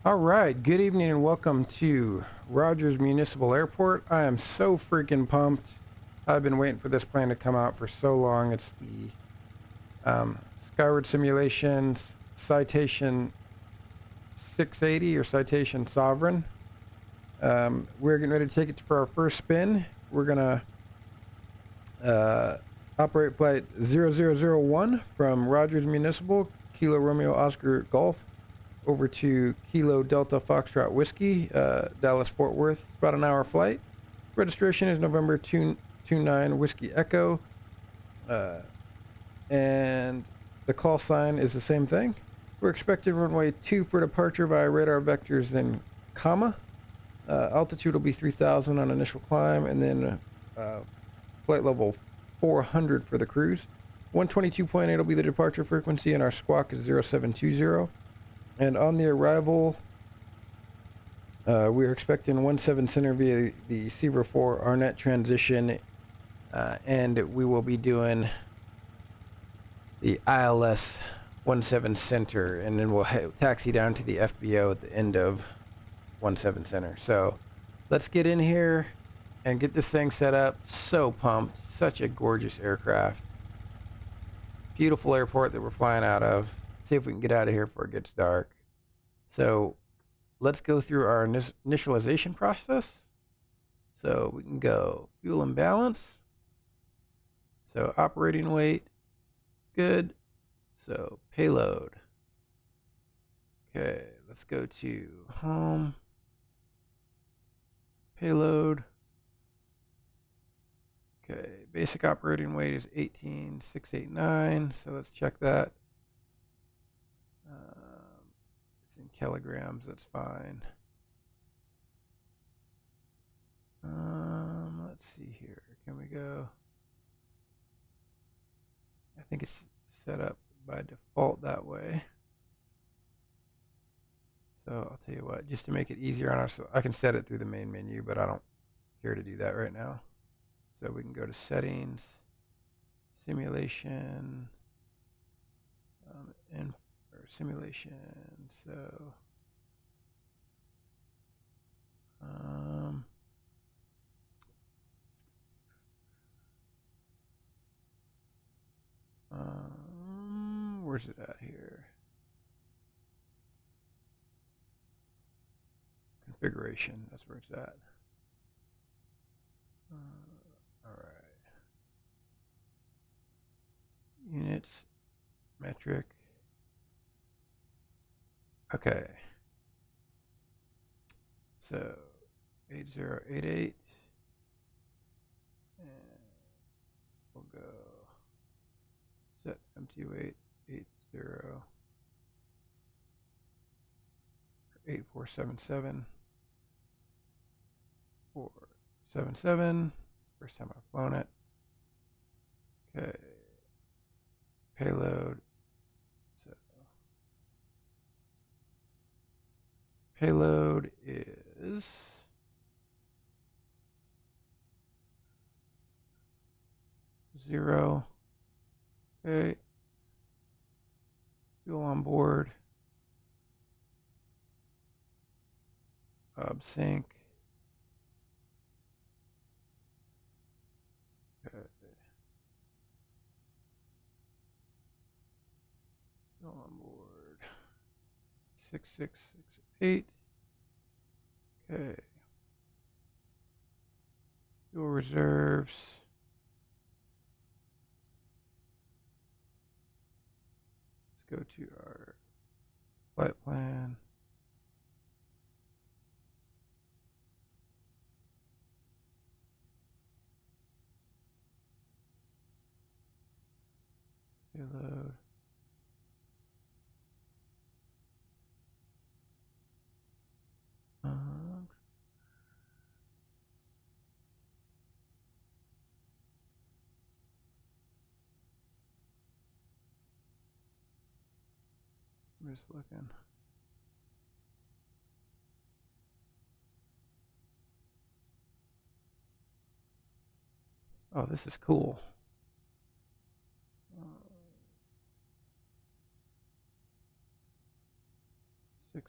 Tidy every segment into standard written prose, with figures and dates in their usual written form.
All right, good evening and welcome to Rogers Municipal Airport. I am so freaking pumped. I've been waiting for this plane to come out for so long. It's the Skyward Simulations Citation 680 or Citation Sovereign. We're getting ready to take it for our first spin. We're going to operate flight 0001 from Rogers Municipal, Kilo Romeo Oscar Golf, over to Kilo Delta Foxtrot Whiskey, Dallas Fort Worth. It's about an hour flight. Registration is November 229 Whiskey Echo, and the call sign is the same thing. We're expecting runway 2 for departure via radar vectors, then comma. Altitude will be 3,000 on initial climb, and then flight level 400 for the cruise. 122.8 will be the departure frequency, and our squawk is 0720. And on the arrival, we're expecting 17 center via the Seaver 4 Arnett transition, and we will be doing the ILS 17 center, and then we'll taxi down to the FBO at the end of 17 center. So let's get in here and get this thing set up. So pumped. Such a gorgeous aircraft. Beautiful airport that we're flying out of. See if we can get out of here before it gets dark. So let's go through our initialization process. So we can go fuel and balance. So operating weight, good. So payload. Okay, let's go to home. Payload. Okay, basic operating weight is 18,689. So let's check that. It's in kilograms, that's fine. Let's see here. Can we go? I think it's set up by default that way. So I'll tell you what, just to make it easier on us, I can set it through the main menu, but I don't care to do that right now. So we can go to settings, simulation, or simulation. So where's it at here? Configuration, that's where it's at. All right. Units, metric. Okay. So 8088. And we'll go set MT weight 80 8477 477. First time I've flown it. Okay. Payload. So payload is 0. Okay. Fuel on board. Sync. Okay. Fuel on board. 6668. Okay. Fuel reserves. Let's go to our flight plan. Payload. I'm just looking. Oh, this is cool. 6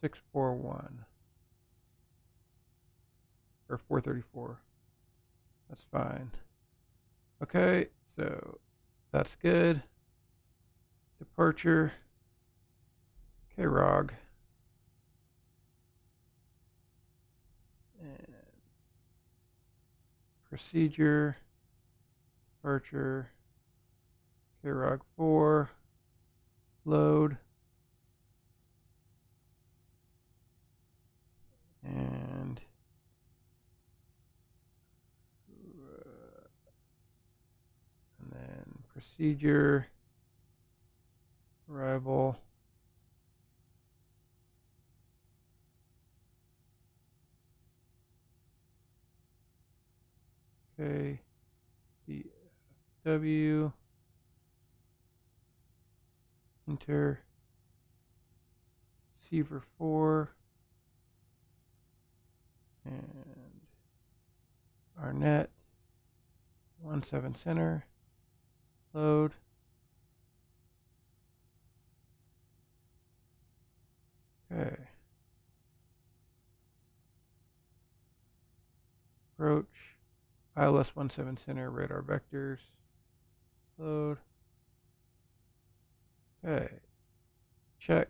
641 or 434. That's fine. Okay, so that's good. Departure. Okay, ROG. And procedure. Departure. Okay, ROG 4. Load. And then procedure. Arrival. Okay. DW. Enter. Receiver 4. And Arnett. 17 center. Load. Okay. Approach. ILS 17 center. Radar vectors. Load. Okay. Check.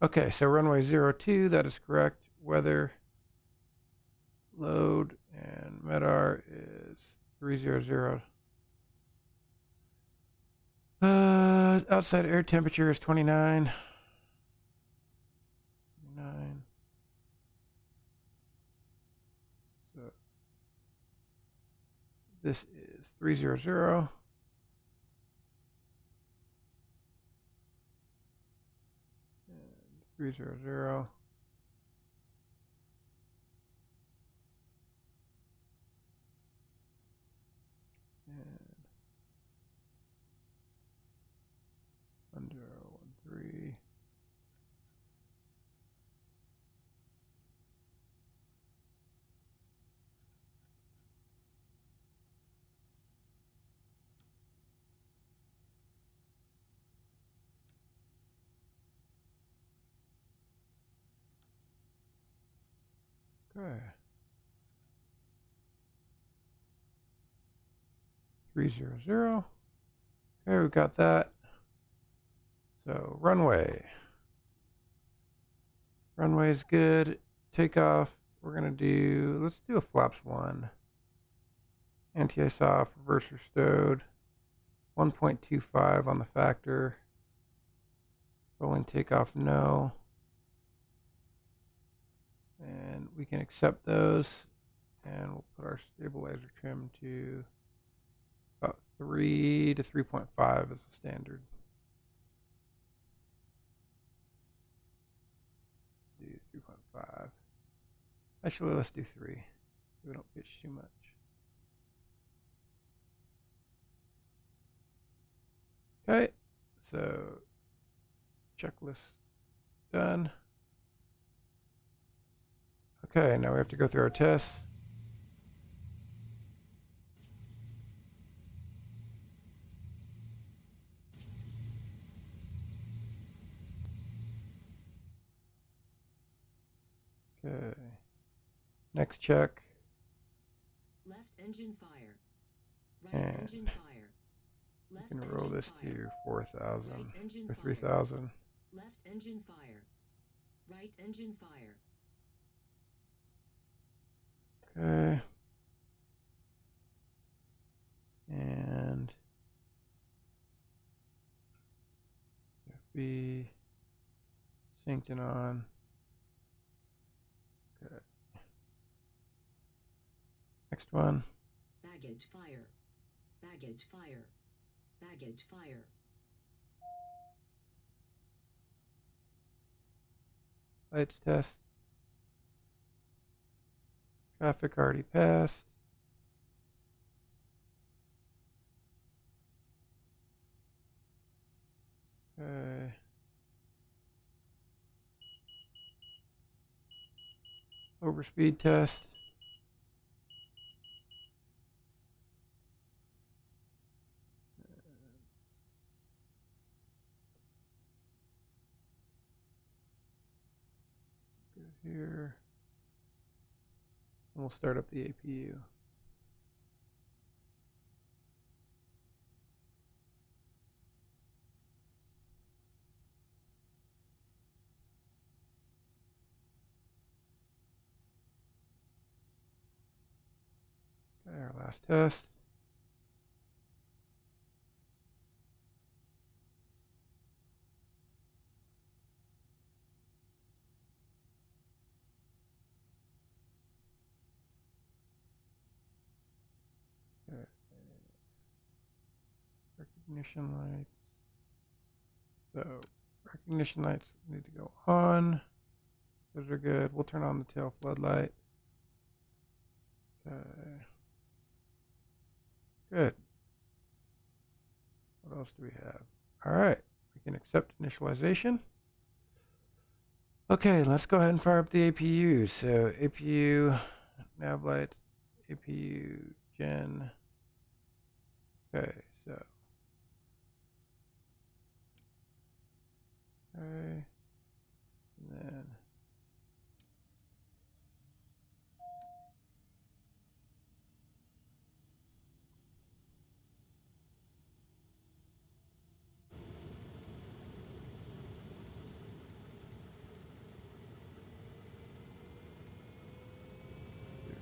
Okay, so runway 02, that is correct. Weather. Load. And MEDAR is 300. Outside air temperature is 29. 29. So this is 300. And 300. And 1013. Okay. 300. Okay, we got that. So runway. Runway is good. Takeoff. We're gonna do. Let's do a flaps 1. Anti-ice off. Reverser stowed. 1.25 on the factor. Rolling takeoff no. And we can accept those. And we'll put our stabilizer trim to about 3 to 3.5 as the standard. Do 3.5. Actually, let's do 3. We don't pitch too much. Okay, so checklist done. Okay, now we have to go through our tests. Okay. Next check. Left engine fire. Right And engine fire. Left we can roll this fire. to 4,000 Right engine or fire. 3,000. Left engine fire. Right engine fire. Okay. And FB synced and on. Okay. Next one. Baggage fire. Baggage fire. Baggage fire. Lights test. Traffic already passed. Okay. Overspeed test. here. And we'll start up the APU. Okay, our last test. Okay. Recognition lights. So recognition lights need to go on. Those are good. We'll turn on the tail floodlight. Okay. Good. What else do we have? All right. We can accept initialization. Okay, let's go ahead and fire up the APU. So APU, nav lights, APU, gen. Okay, so. Okay. And then.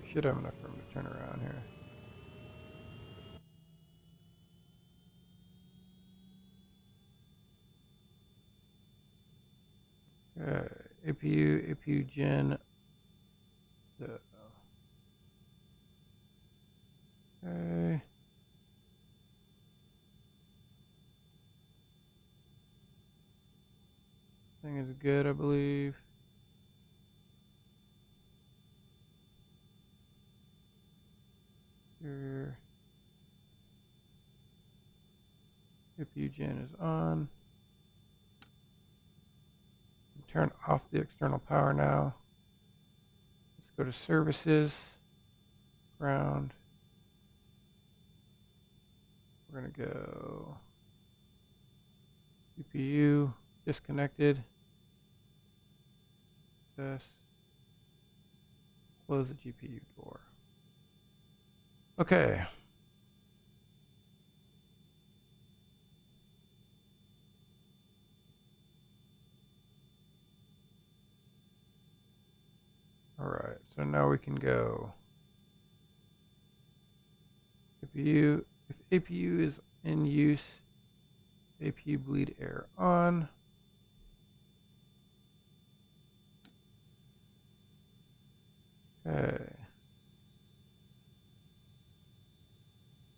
We should have enough room to turn around here. APU gen. So, okay. Thing is good, I believe. Here. APU gen is on. Turn off the external power now. Let's go to services, ground. We're going to go CPU, disconnected. Access. Close the GPU door. Okay. All right, so now we can go APU. If APU is in use, APU bleed air on. Okay.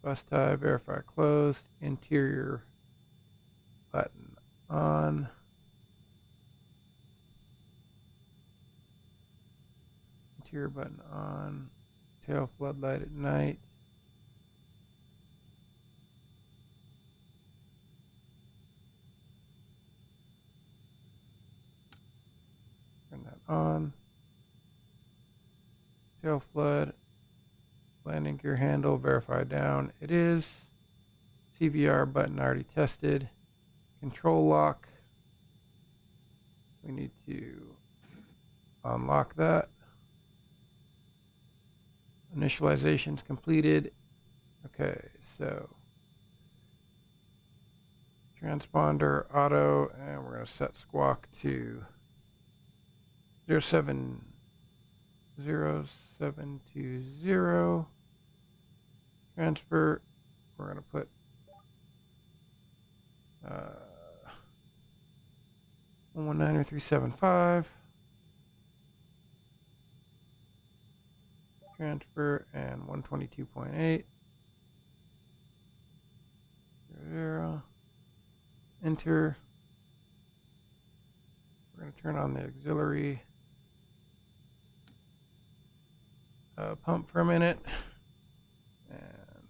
Bus tie, verify closed. Interior button on. Interior button on. Tail floodlight at night. Turn that on. Tail flood. Landing gear handle, verify down. It is. CVR button already tested. Control lock. We need to unlock that. Initialization's completed. Okay, so transponder auto, and we're going to set squawk to 070720. Transfer, we're going to put 119375. Transfer and 122.8. 0. Enter. We're going to turn on the auxiliary pump for a minute. And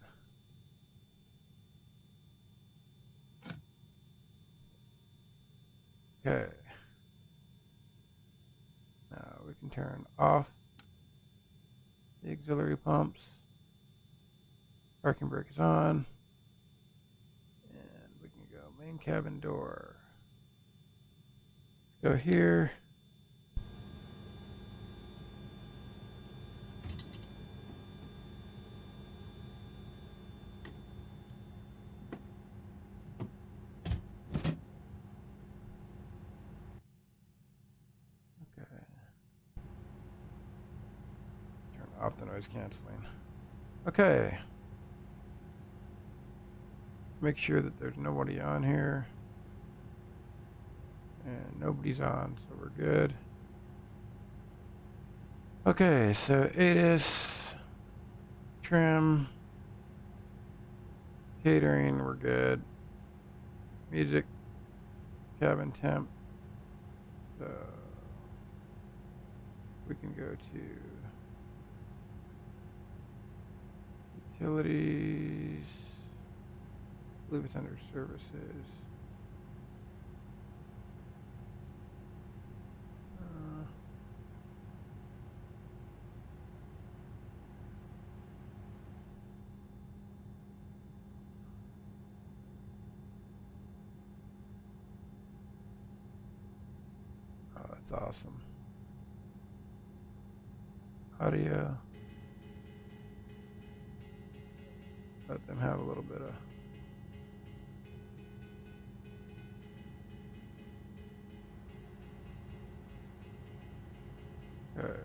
okay. Now we can turn off the auxiliary pumps. Parking brake is on. And we can go main cabin door. Let's go here. the noise canceling. Okay. Make sure that there's nobody on here. And nobody's on, so we're good. Okay, so ATIS, trim, catering, we're good. Music, cabin temp. So we can go to utilities. I believe it's under services. Oh, that's awesome. Audio. Let them have a little bit of. Okay.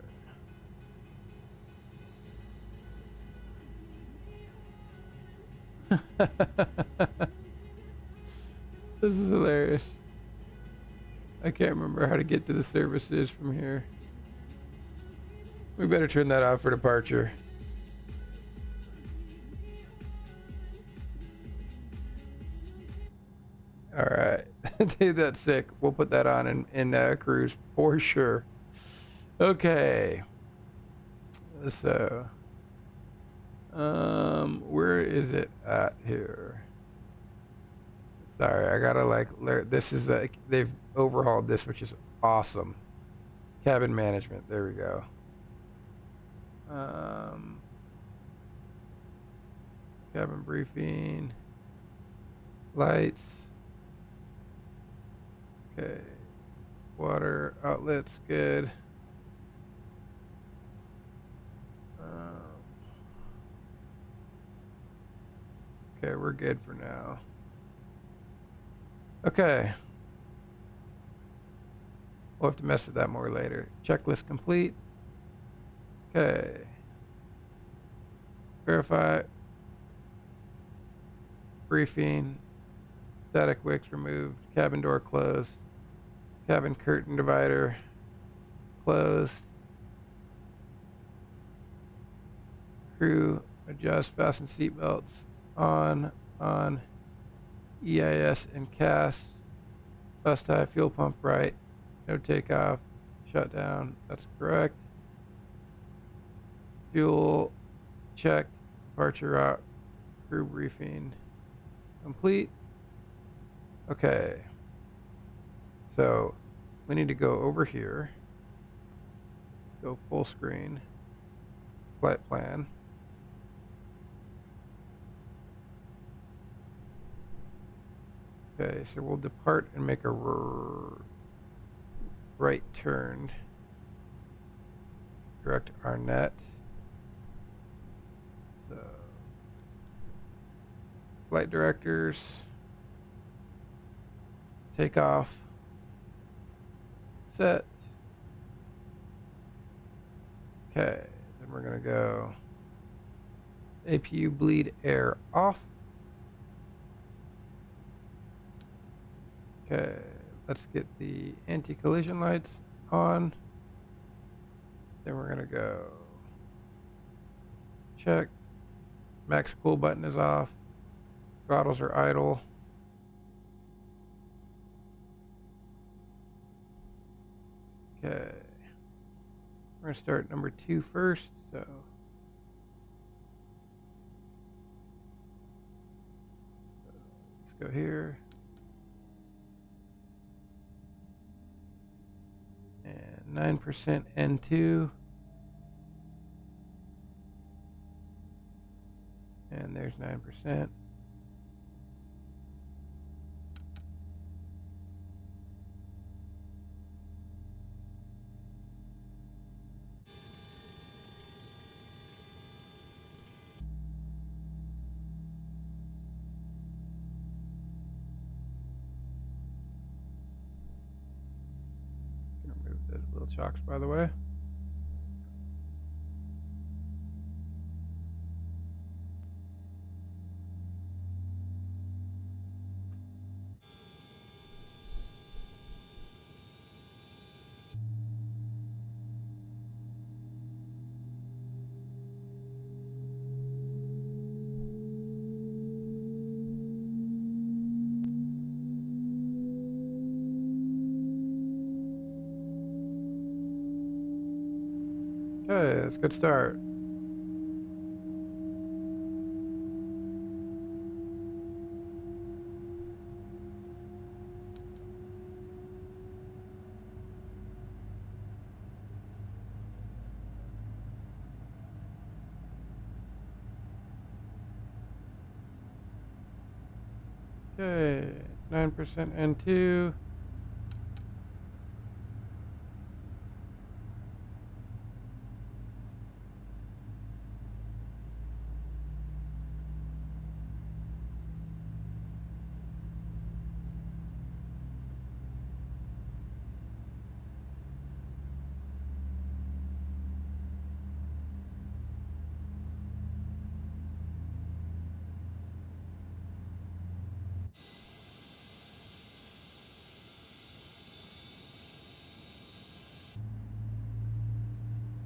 This is hilarious. I can't remember how to get to the services from here. We better turn that off for departure. All right. Dude, that's sick. We'll put that on in cruise for sure. Okay. So, where is it at here? Sorry, I gotta this is they've overhauled this, which is awesome. Cabin management. There we go. Cabin briefing. Lights. Okay. Water outlets, good. Okay, we're good for now. Okay. We'll have to mess with that more later. Checklist complete. Okay. Verify. Briefing. Static wicks removed. Cabin door closed. Cabin curtain divider closed. Crew adjust, fasten seatbelts on EIS and CAS. Bus tie, fuel pump right. No takeoff. Shut down. That's correct. Fuel check. Departure route. Crew briefing complete. Okay. So we need to go over here. Let's go full screen. Flight plan. Okay, so we'll depart and make a right turn. Direct Arnett. So, flight directors. Take off. Set. Okay, then we're gonna go APU bleed air off. Okay, let's get the anti-collision lights on. Then we're gonna go check. Max cool button is off. Throttles are idle. Okay. We're gonna start number 2 first, so let's go here. And 9% N2. And there's 9%. Remove those little chocks, by the way. Okay, that's a good start. Okay, 9% N2.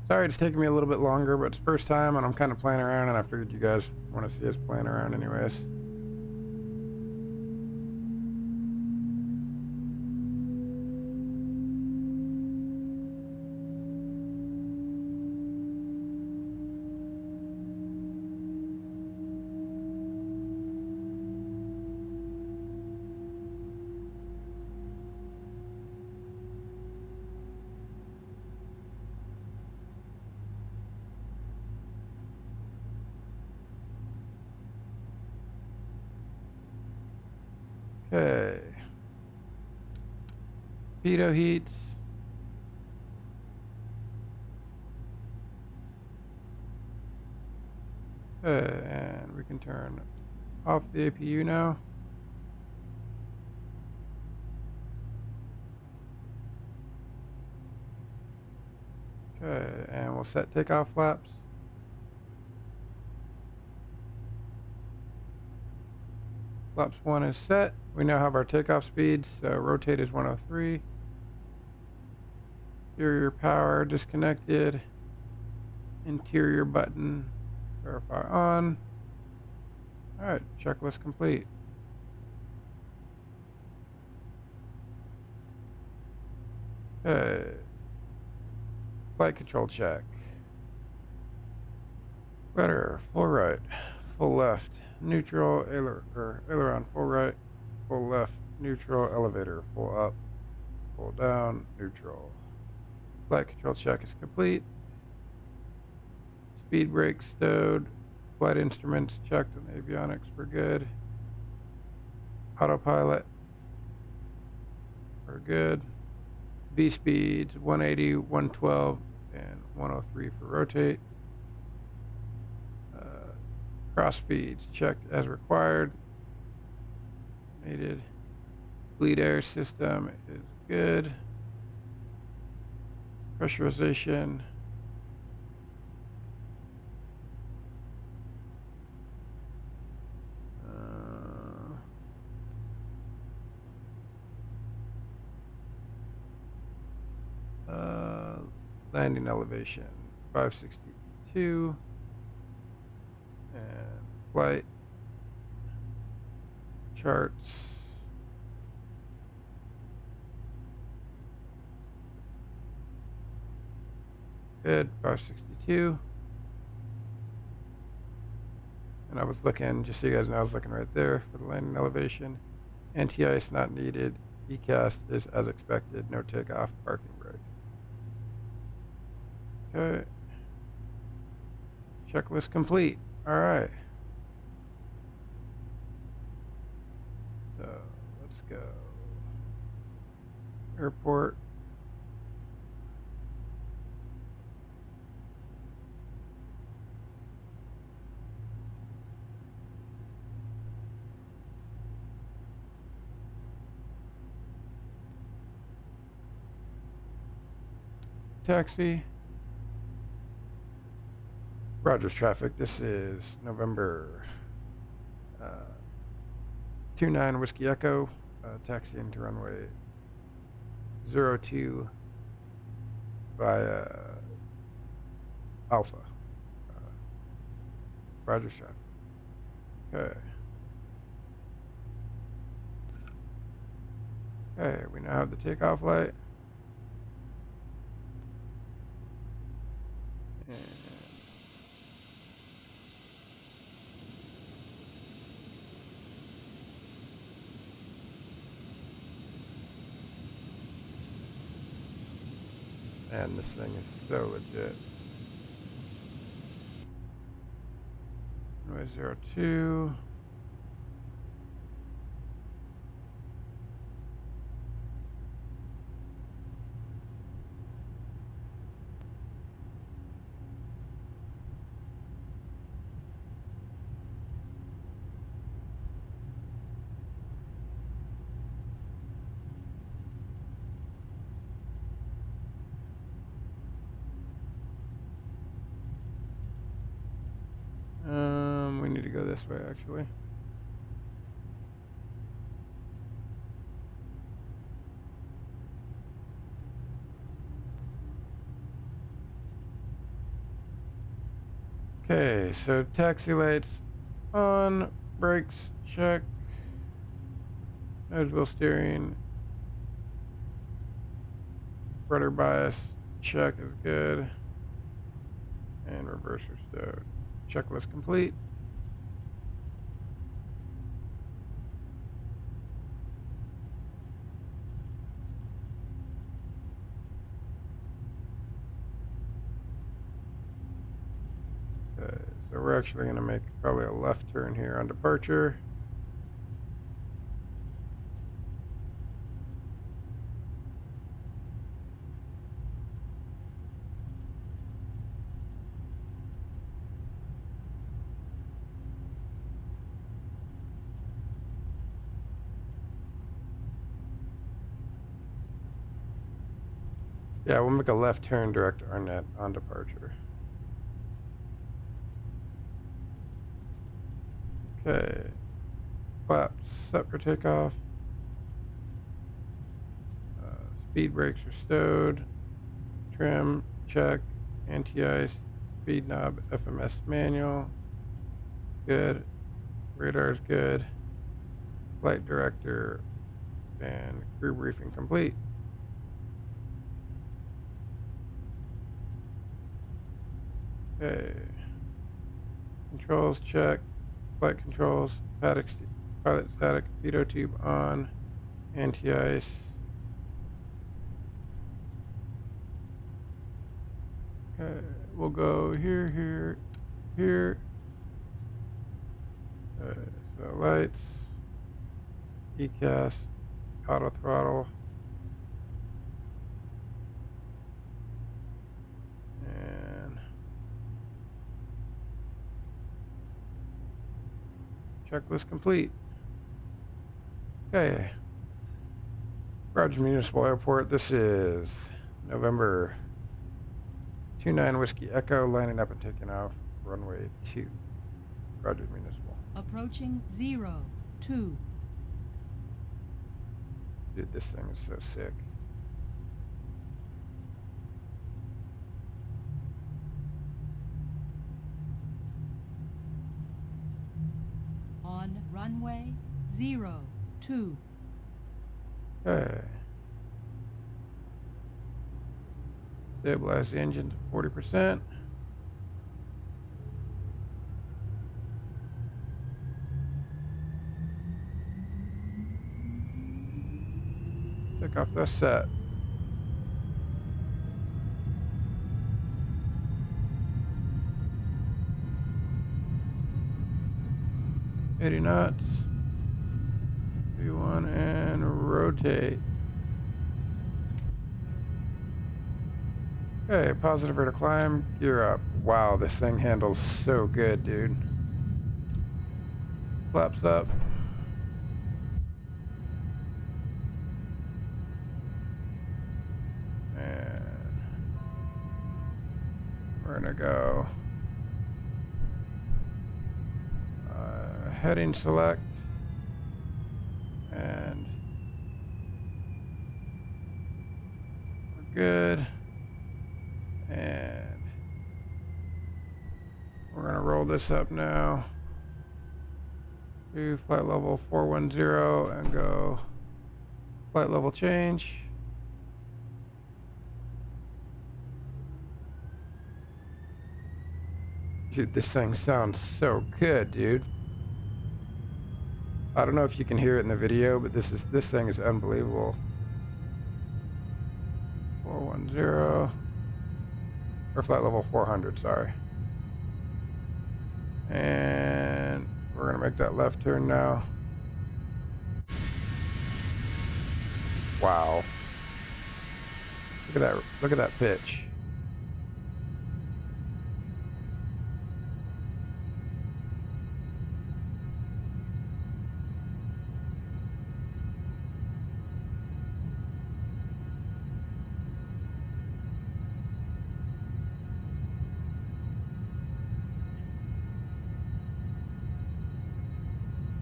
Sorry it's taking me a little bit longer, but it's first time and I'm kind of playing around, and I figured you guys want to see us playing around anyways. Okay. Pitot heats. Okay, and we can turn off the APU now. Okay, and we'll set takeoff flaps. Flaps 1 is set. We now have our takeoff speeds. So rotate is 103. Exterior power disconnected. Interior button. Verify on. Alright, checklist complete. Okay. Flight control check. Rudder, full right, full left, neutral, aileron, full right, full left, neutral, elevator, full up, full down, neutral. Flight control check is complete. Speed brakes stowed. Flight instruments checked and avionics were good. Autopilot, we're good. V speeds 180, 112, and 103 for rotate. Cross speeds checked as required. Needed. Bleed air system is good. Pressurization. Landing elevation 562. And flight charts. Good, 562. And I was looking, just so you guys know, I was looking right there for the landing elevation. Anti-ice not needed. ECAST is as expected. No takeoff, parking brake. Okay. Checklist complete. All right. So let's go. Airport. Taxi. Rogers traffic. This is November 29 Whiskey Echo. Taxi into runway 02 via Alpha. Rogers traffic. Okay. Okay, we now have the takeoff light. And this thing is so legit. Runway 02. We need to go this way, actually. Okay, so taxi lights on, brakes check, nose wheel steering, rudder bias check is good, and reverser stowed. Checklist complete. Okay, so we're actually going to make probably a left turn here on departure. Yeah, we'll make a left turn direct Arnett on departure. Okay, flaps set for takeoff. Speed brakes are stowed. Trim check. Anti-ice. Speed knob FMS manual. Good. Radar's good. Flight director and crew briefing complete. Okay. Controls check. Flight controls. Pilot static. Veto tube on. Anti-ice. Okay. We'll go here, here, here. Okay. So lights. ECAS. Auto throttle. And checklist complete. Okay. Rogers Municipal Airport. This is November 29 Whiskey Echo, lining up and taking off runway 2. Rogers Municipal. Approaching 02. Dude, this thing is so sick. On runway 02. Okay. Stabilize the engine to 40%. Take off the set. $80 knots. V1 and rotate. Okay, positive rate of climb, gear up. Wow, this thing handles so good, dude. Flaps up. And we're gonna go heading select. And we're good. And we're going to roll this up now to flight level 410 and go flight level change. Dude, this thing sounds so good, dude. I don't know if you can hear it in the video, but this thing is unbelievable. 410 or flight level 400, sorry. And we're gonna make that left turn now. Wow. Look at that pitch.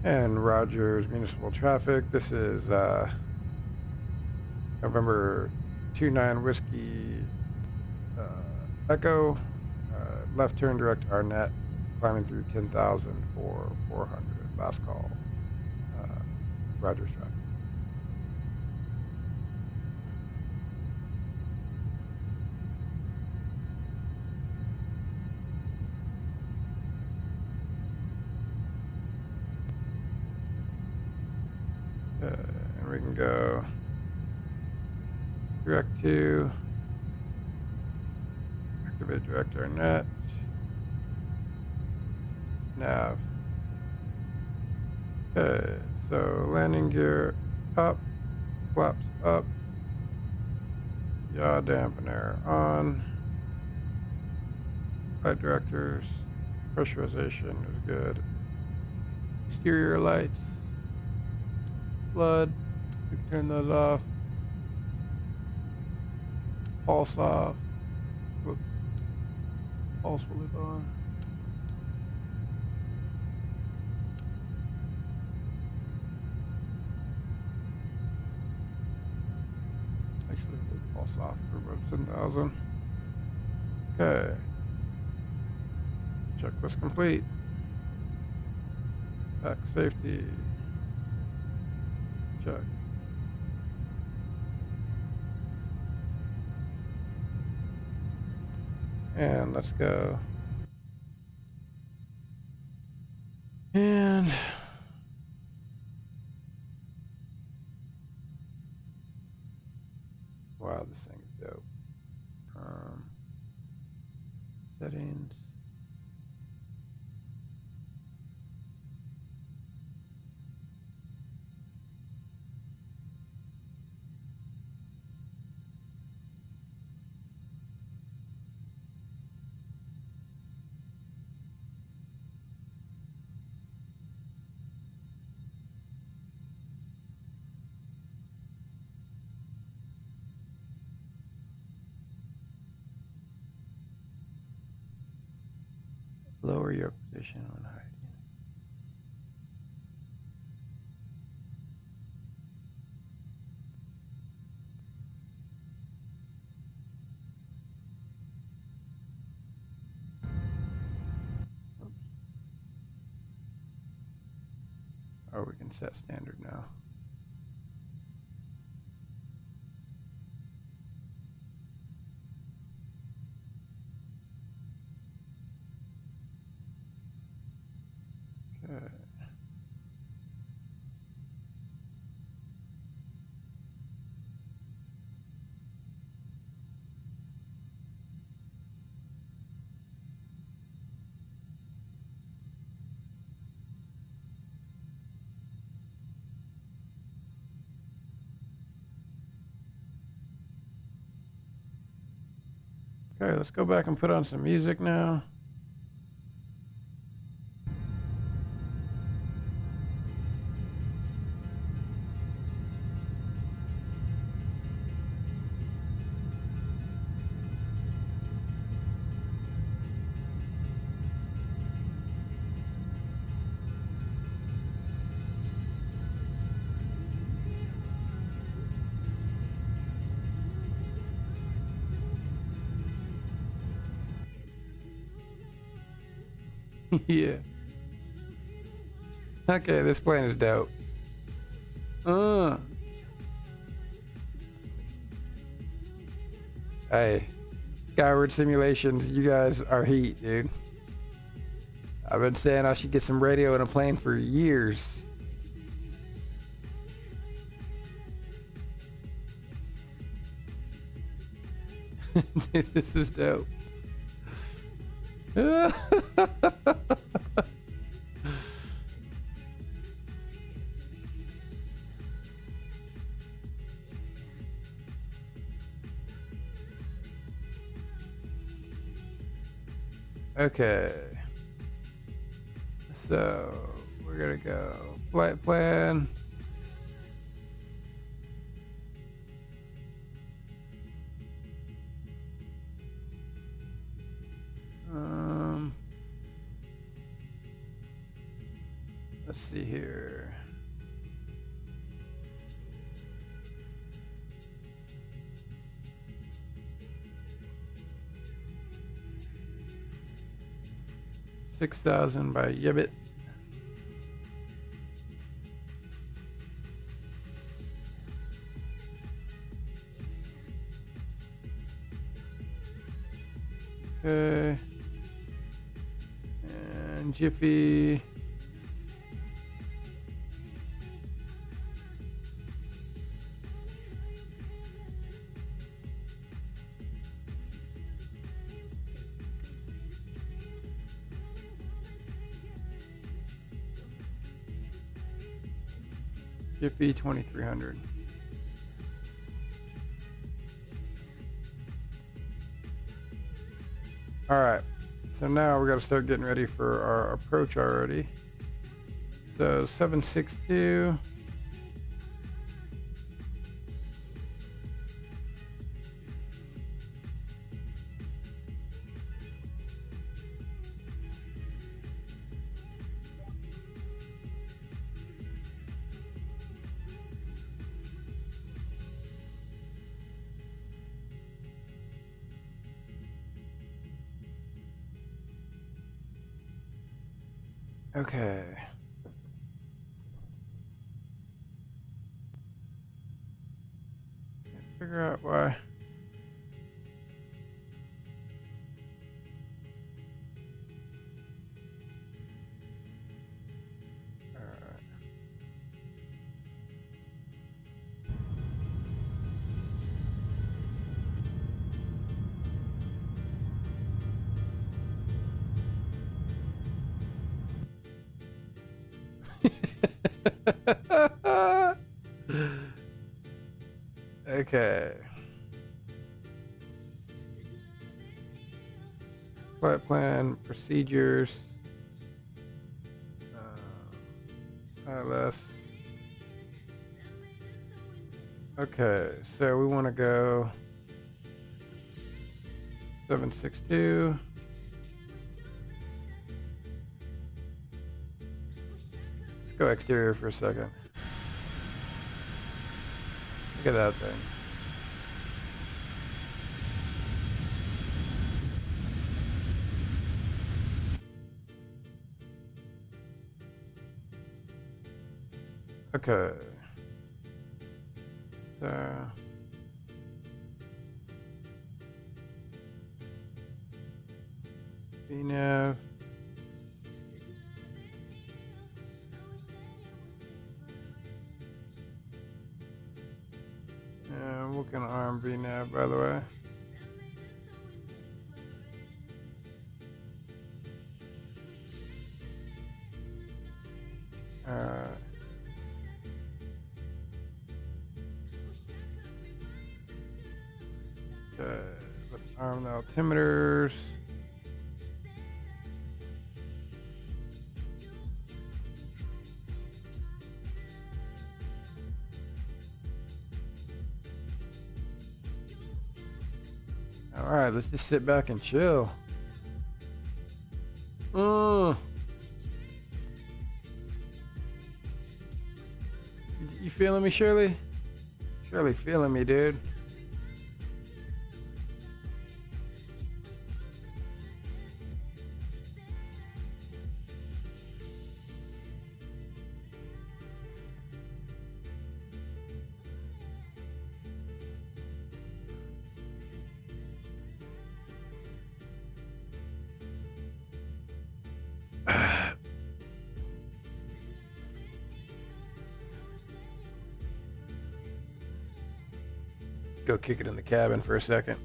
And Rogers Municipal traffic. This is November 29 Whiskey Echo. Left turn direct Arnett, climbing through 10,000 for 400. Last call. Rogers traffic. And we can go direct to activate direct Arnett. Nav. Okay, so landing gear up, flaps up, yaw dampener on, flight directors, pressurization is good, exterior lights, flood, we can turn those off, pulse off, whoops, pulse will live on. Actually, pulse off for about 10,000. Okay. Checklist complete. Back safety. Check. And let's go. And wow, this thing is dope. Settings. Lower your position on hiding. Oops. Oh, we can set standard now. Okay. Okay, let's go back and put on some music now. Yeah. Okay, this plane is dope. Hey, Skyward Simulations, you guys are heat, dude. I've been saying I should get some radio in a plane for years. Dude, this is dope. Okay. So we're gonna go flight plan. Let's see here. $6,000 by Yibbit. Okay. And Jiffy. Jiffy 2300. All right, so now we got to start getting ready for our approach already. So 762. Okay. Can't figure out why. Okay. Flight plan, procedures. ILS. Okay, so we want to go 762. Let's go exterior for a second. Look at that thing. Okay. So VNav. And we're gonna arm VNav, by the way. Alright. Okay, let's arm the altimeters. Alright, let's just sit back and chill. You feeling me, Shirley? Shirley feeling me, dude. Go kick it in the cabin for a second.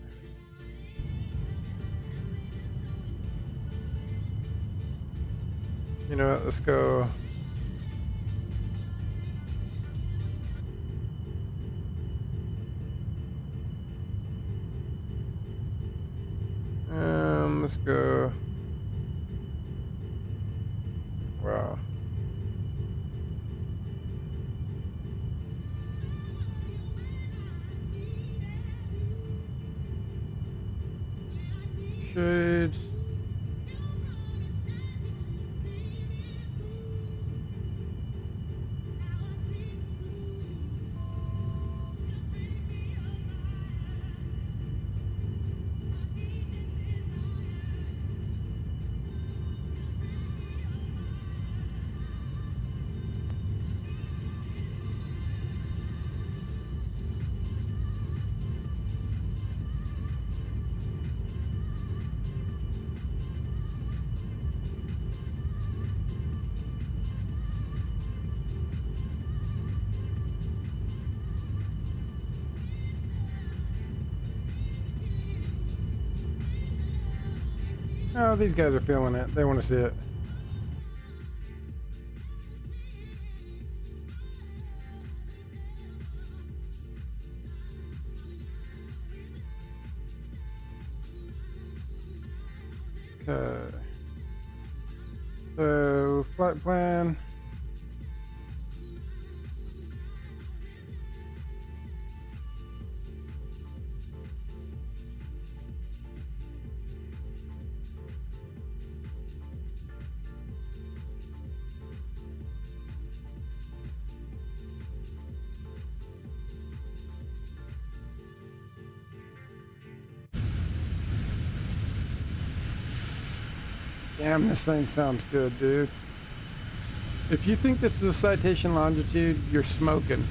You know what? Let's go. Let's go. Wow. Shades. Oh, these guys are feeling it. They want to see it. Okay. So, flight plan. Damn, this thing sounds good, dude. If you think this is a citation longitude, you're smoking.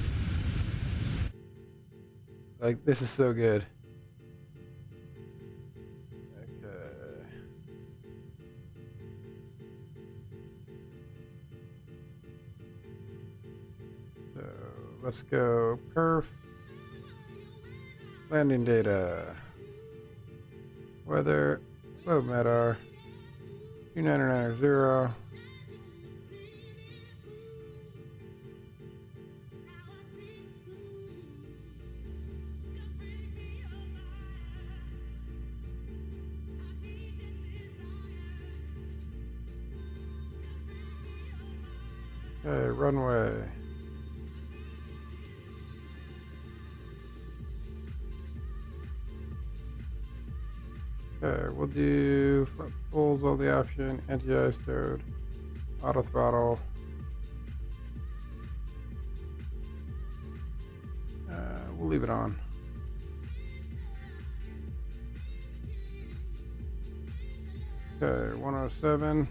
Like, this is so good. Okay. So, let's go perf. Landing data. Weather. Low MEDAR. 2990. Okay, runway. Okay, we'll do pulls all the option, anti-ice load, auto throttle. We'll leave it on. Okay, 107.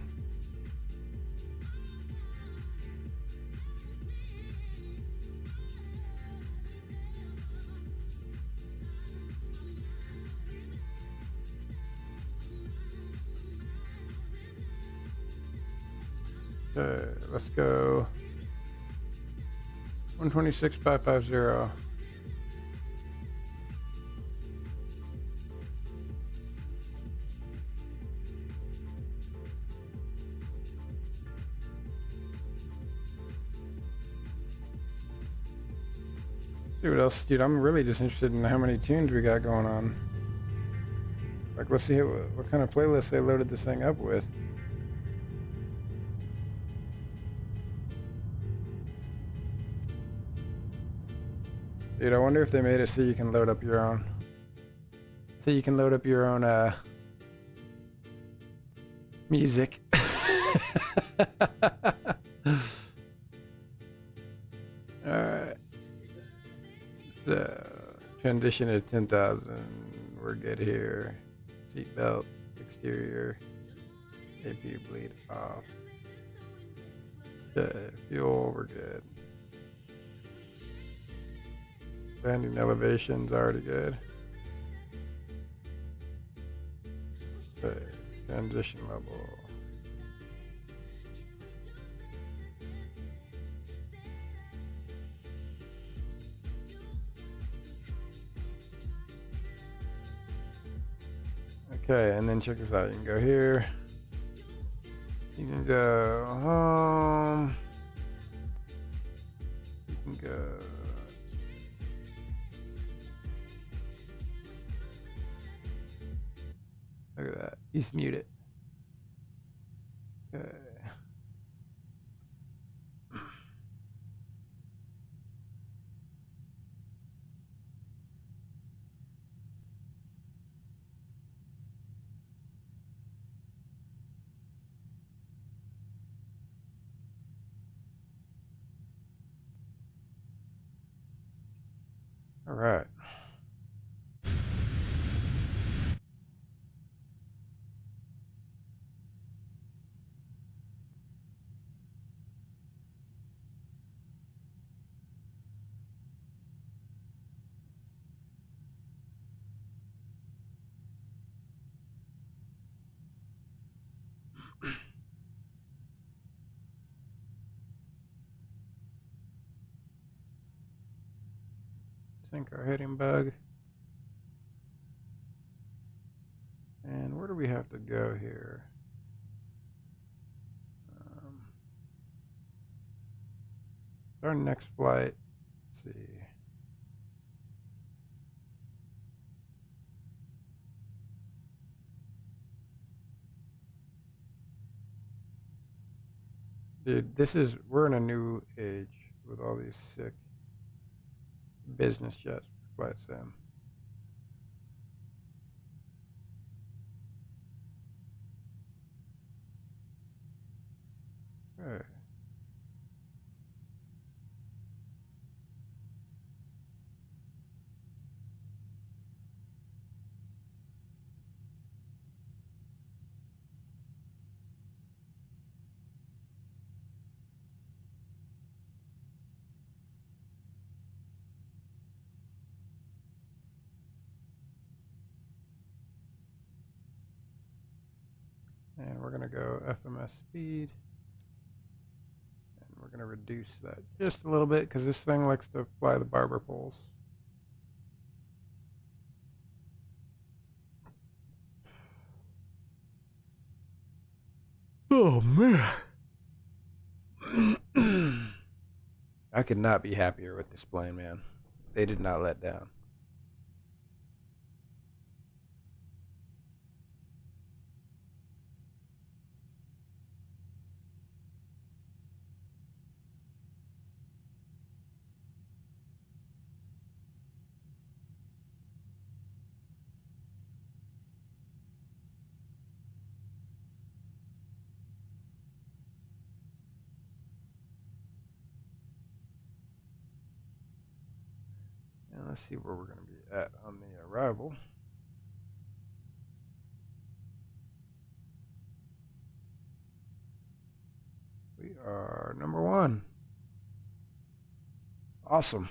Okay, let's go 126,550. See what else, dude. I'm really just interested in how many tunes we got going on. Like, let's see what kind of playlist they loaded this thing up with. Dude, I wonder if they made it so you can load up your own. So you can load up your own music. Alright. So transition to 10,000. We're good here. Seat belt, exterior. AP bleed off. Okay, fuel, we're good. Landing elevation's already good. Okay, transition level. Okay, and then check this out. You can go here. You can go home. You can go. Look at that. He's muted. Okay. All right. Sink our heading bug. And where do we have to go here? Our next flight. Let's see. Dude, we're in a new age with all these sick business jets for flight sim. Okay. And we're gonna go FMS speed. And we're gonna reduce that just a little bit because this thing likes to fly the barber poles. Oh man. I could not be happier with this plane, man. They did not let down. And let's see where we're going to be at on the arrival. We are number 1. Awesome.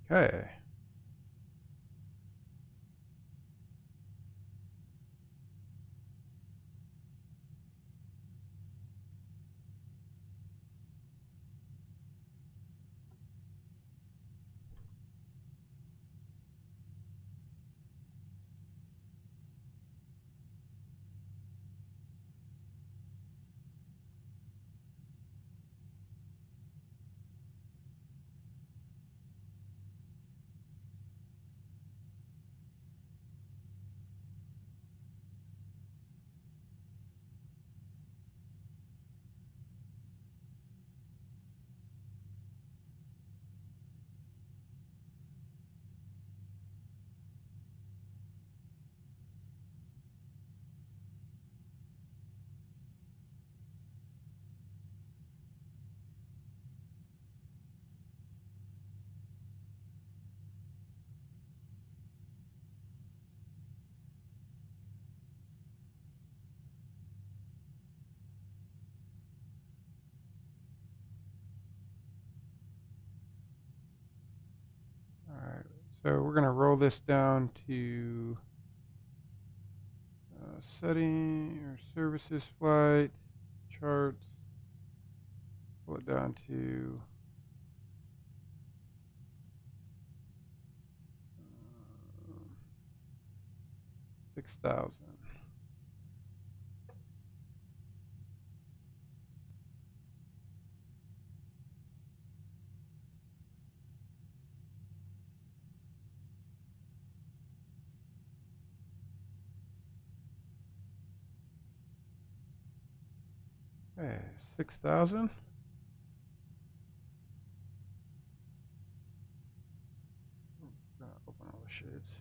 Okay. All right. So we're gonna roll this down to setting or services flight charts. Pull it down to 6,000. Okay, 6,000. Gonna open all the shades.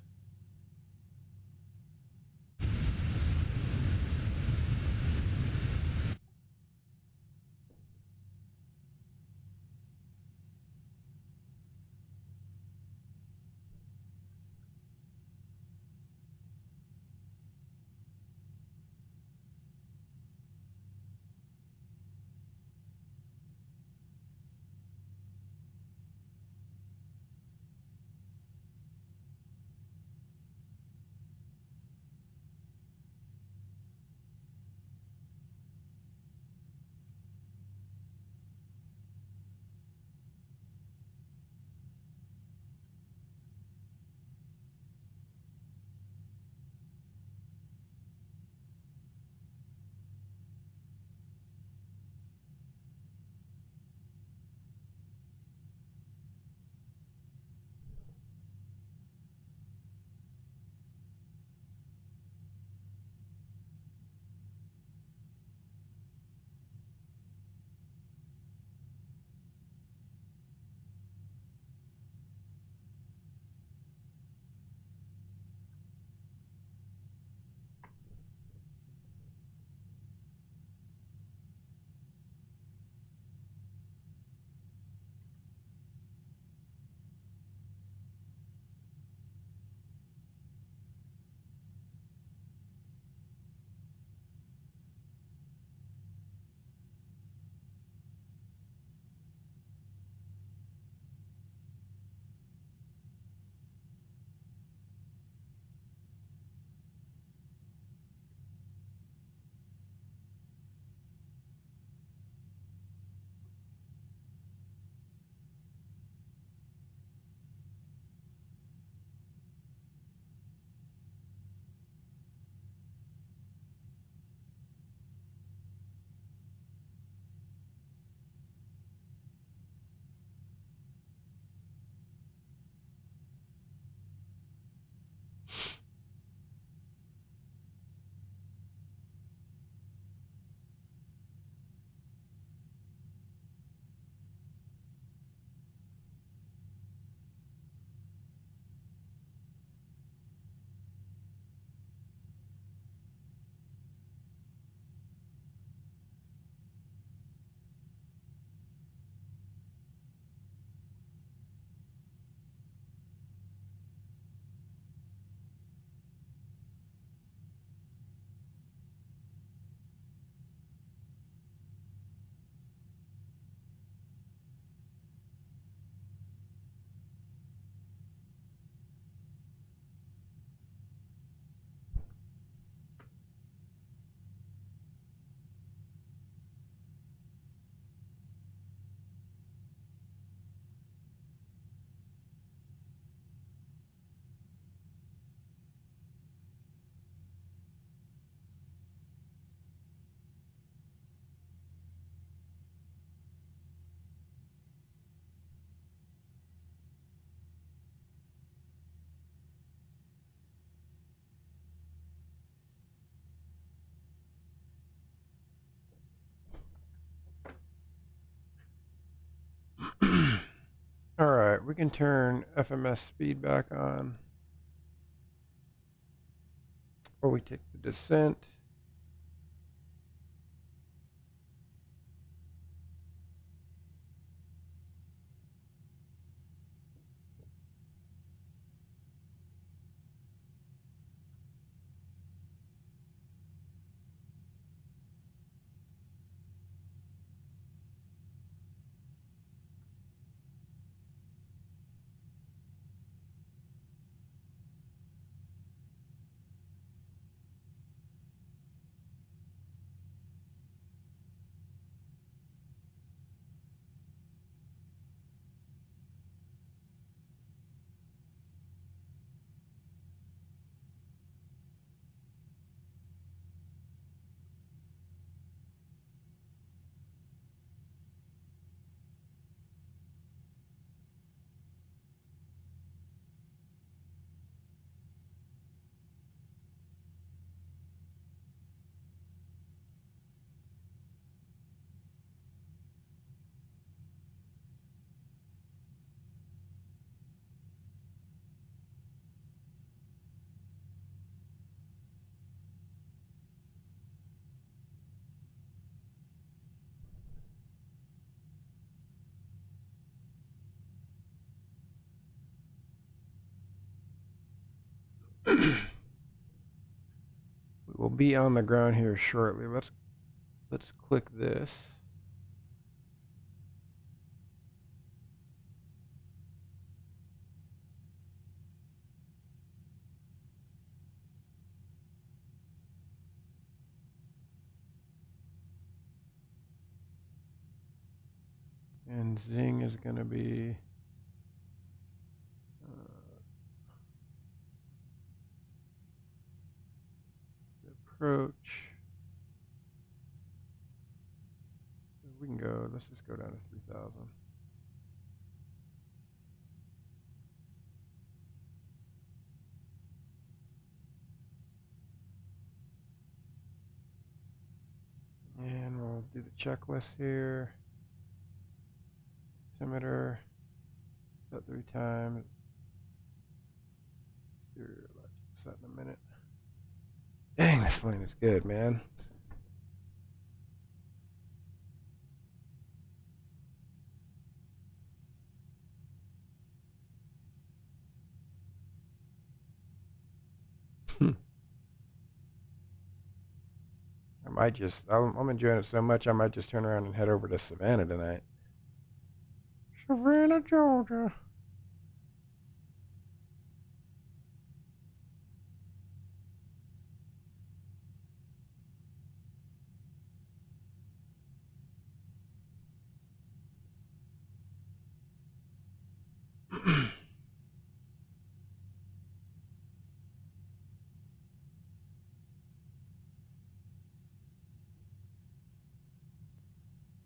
we can turn FMS speed back on. Or we take the descent. We will be on the ground here shortly. Let's click this. And zing is going to be the approach. We can go, let's just go down to 3,000. And we'll do the checklist here. Altimeter, set 3 times. Set in a minute. Dang, this plane is good, man. I'm enjoying it so much, I might just turn around and head over to Savannah tonight. Savannah, Georgia.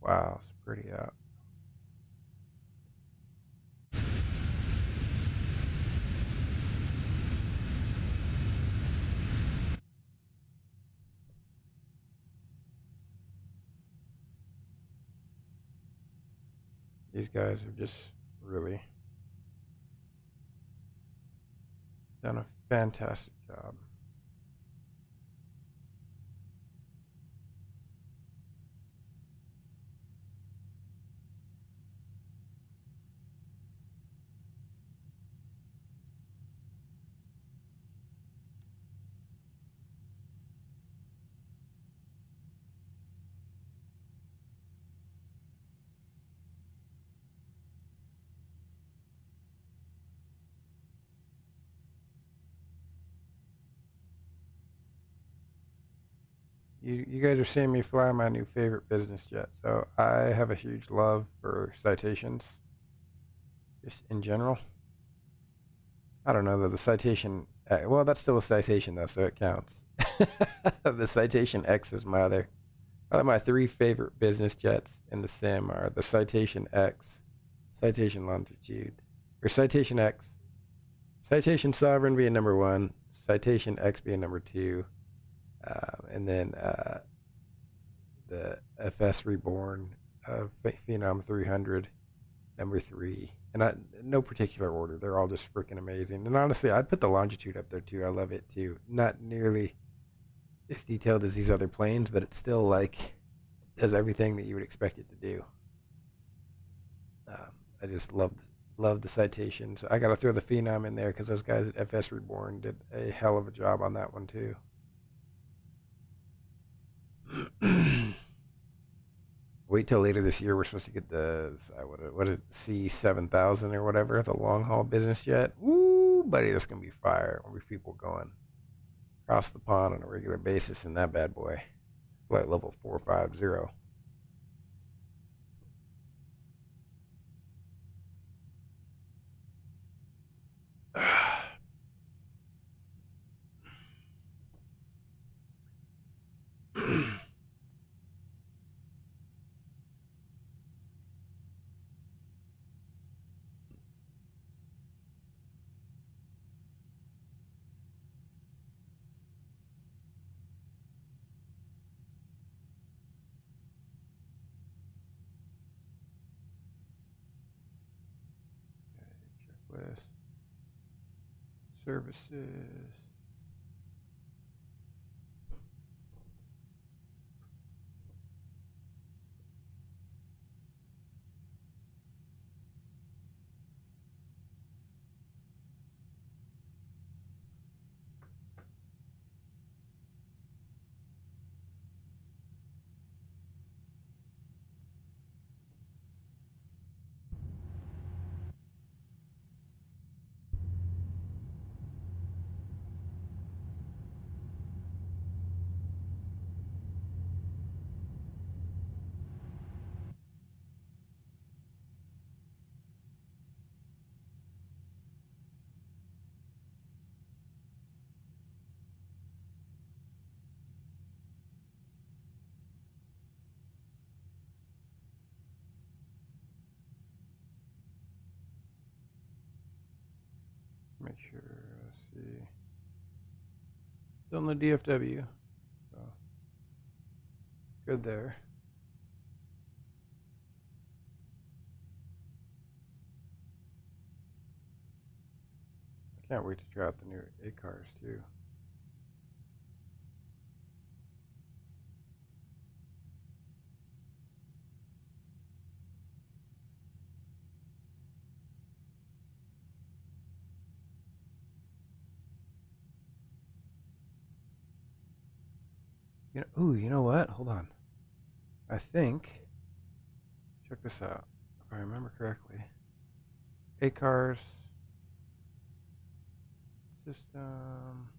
Wow, it's pretty out. These guys have just really done a fantastic job. You guys are seeing me fly my new favorite business jet. So I have a huge love for Citations, just in general. I don't know though, the Citation, well, that's still a Citation though, so it counts. The Citation X is my other. My 3 favorite business jets in the sim are the Citation X, Citation Longitude, or Citation X, Citation Sovereign being number 1, Citation X being number 2, and then the FS Reborn Phenom 300, number 3. And no particular order. They're all just freaking amazing. And honestly, I'd put the longitude up there too. I love it too. Not nearly as detailed as these other planes, but it still like does everything that you would expect it to do. I just love the Citations. I got to throw the Phenom in there because those guys at FS Reborn did a hell of a job on that one too. Wait till later this year. We're supposed to get the what is it, C7000 or whatever, the long haul business jet. Woo, buddy, that's gonna be fire. There'll be people going across the pond on a regular basis in that bad boy. Flight level 450. Checklist. Services. Make sure. Let's see. Still in the DFW. So good there. I can't wait to try out the new A cars too. You know what? Hold on. I think. Check this out. If I remember correctly. A cars system.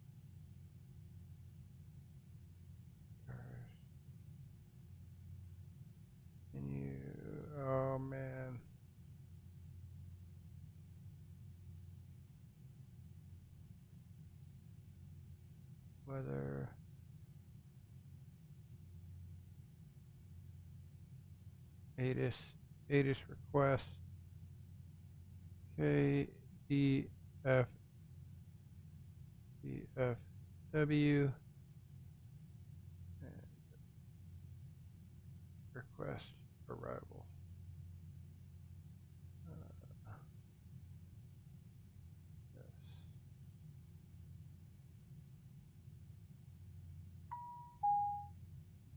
Cars. Menu. Oh man. Weather. ATIS request. KDFW and request arrival. Yes.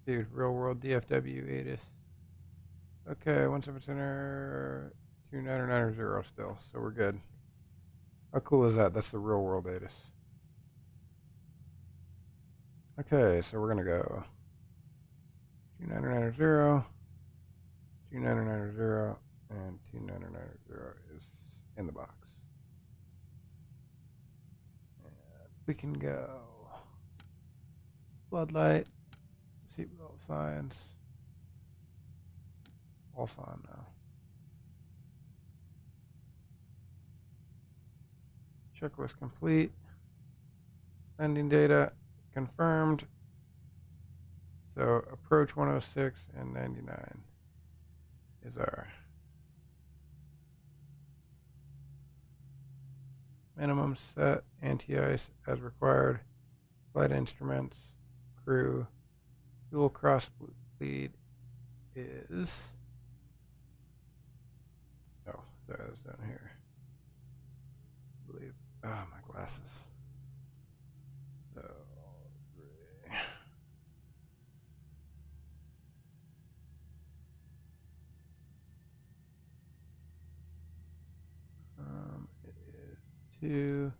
Dude, real world DFW ATIS. Okay, 17 center 2990 still, so we're good. How cool is that? That's the real world ATIS. Okay, so we're gonna go 2990, 2990, and 2990 is in the box. And we can go floodlight, seatbelt signs, all on now. Checklist complete. Landing data confirmed. So approach 106 and 99 is our minimum set. Anti-ice as required. Flight instruments, crew, fuel cross bleed is Sorry, that's down here. I believe. Oh, my glasses. So, 3. It is 2.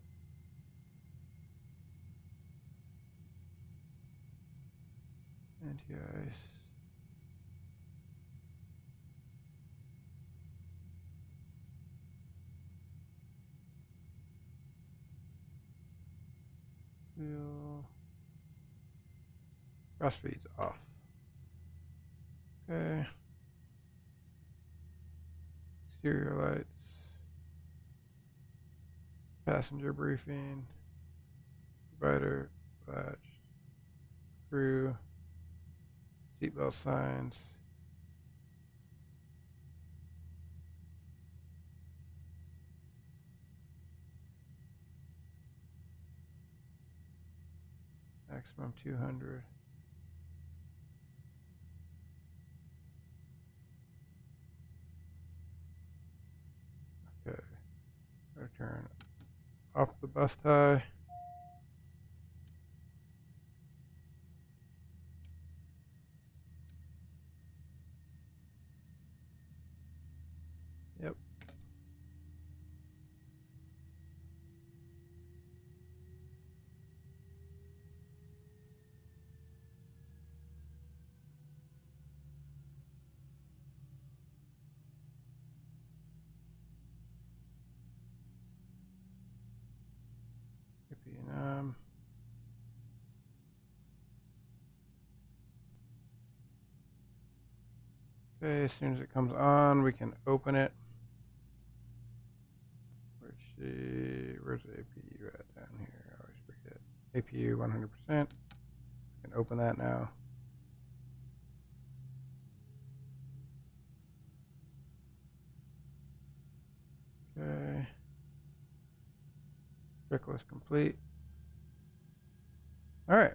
Anti-ice. Wheel. Cross feeds off. Okay. Exterior lights. Passenger briefing. Provider. Latch. Crew. Seatbelt signs. Maximum 200. Okay. Return off the bus tie. Yep. APM. Okay, as soon as it comes on, we can open it. Where's the APU at down here? I always forget. APU 100%. We can open that now. Okay. Checklist complete. All right.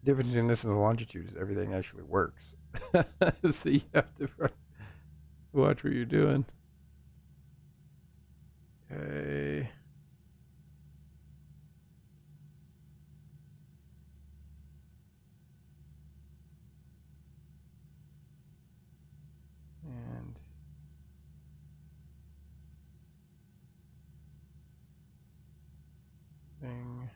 Difference in this and the longitude is everything actually works. So you have to watch what you're doing. Okay. And zing.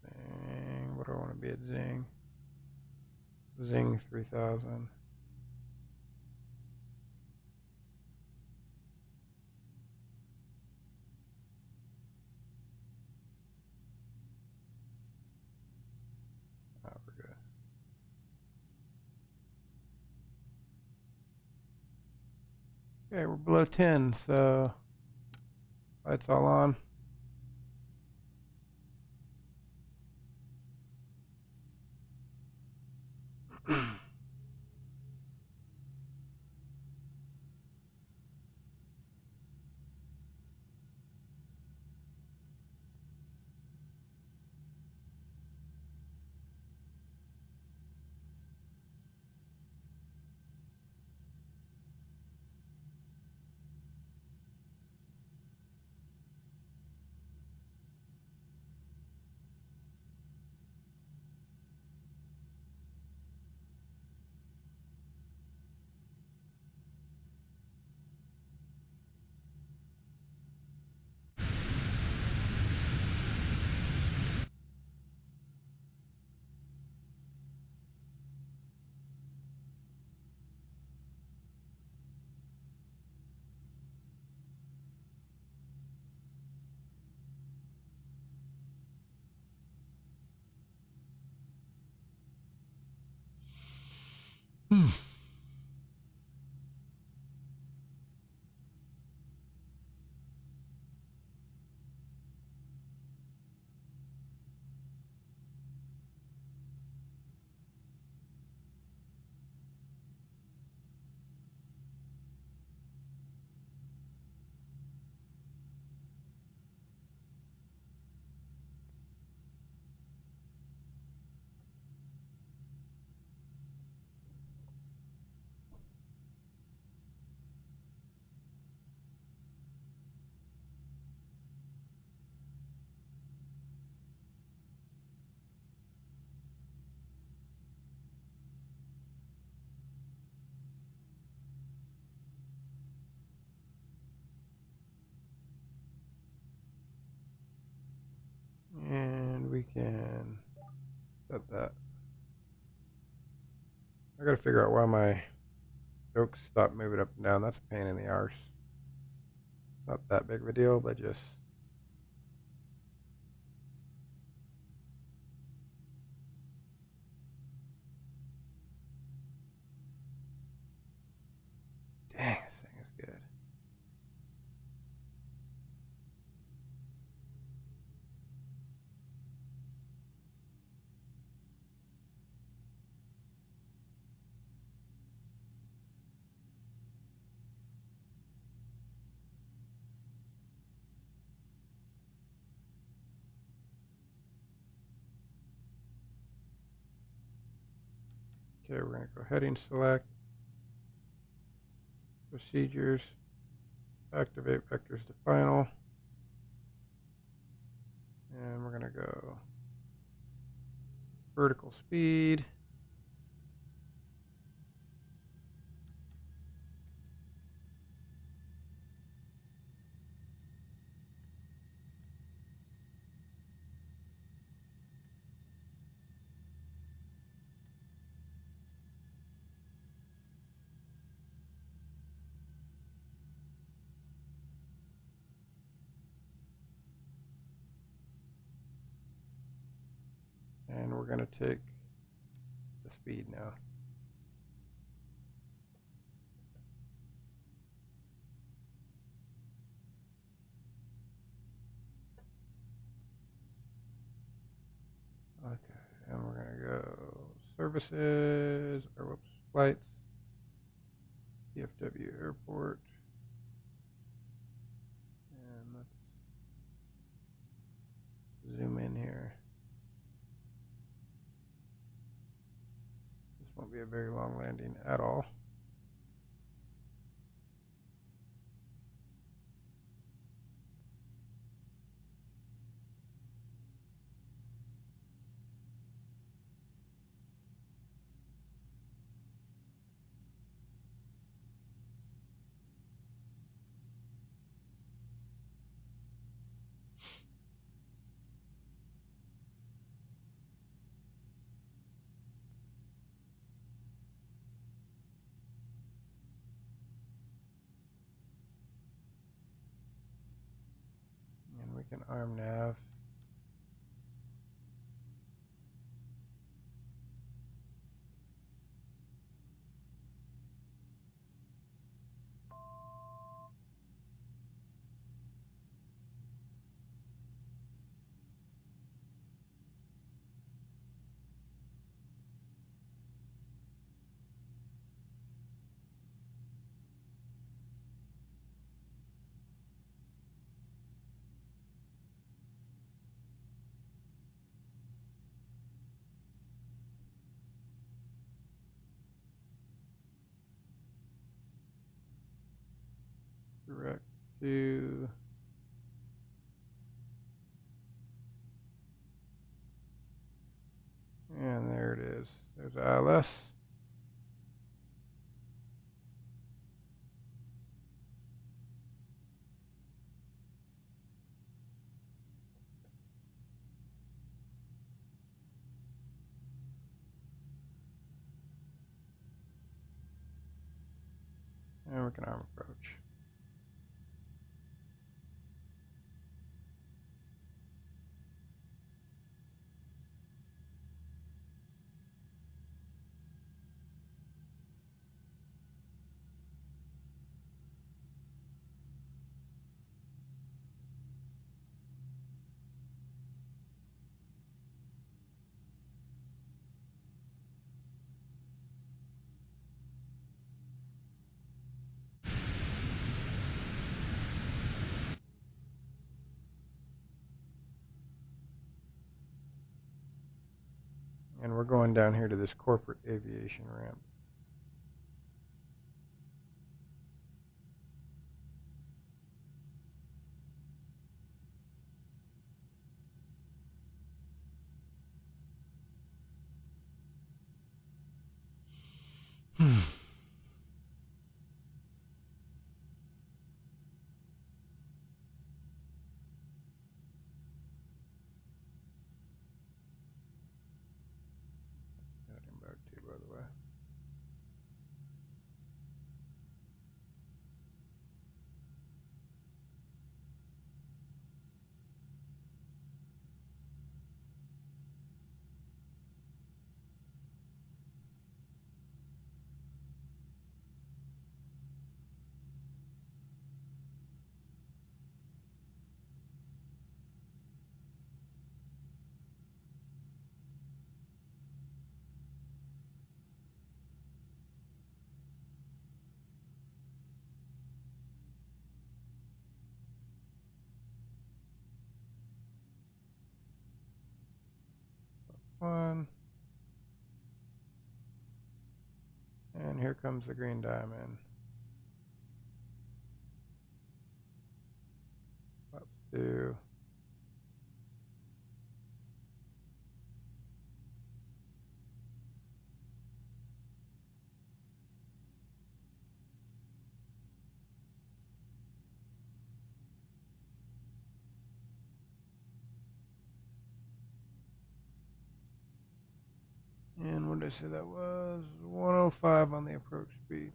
Zing. What do I want to be at zing? Zing 3000. Oh, we're good. Okay, we're below 10, so lights all on. And we can set that. I gotta figure out why my strokes stop moving up and down. That's a pain in the arse. Not that big of a deal, but just dang, this thing is good. Okay, we're gonna go heading select, procedures, activate vectors to final, and we're gonna go vertical speed. And we're gonna take the speed now. Okay, and we're gonna go services, or whoops, flights, DFW airport, and let's zoom in here. This won't be a very long landing at all. And we can arm nav. Direct to and there it is. There's ILS. And we can arm approach. and we're going down here to this corporate aviation ramp. Got him back too, by the way. One. And here comes the green diamond. Up two. And what did I say that was? 105 on the approach speed.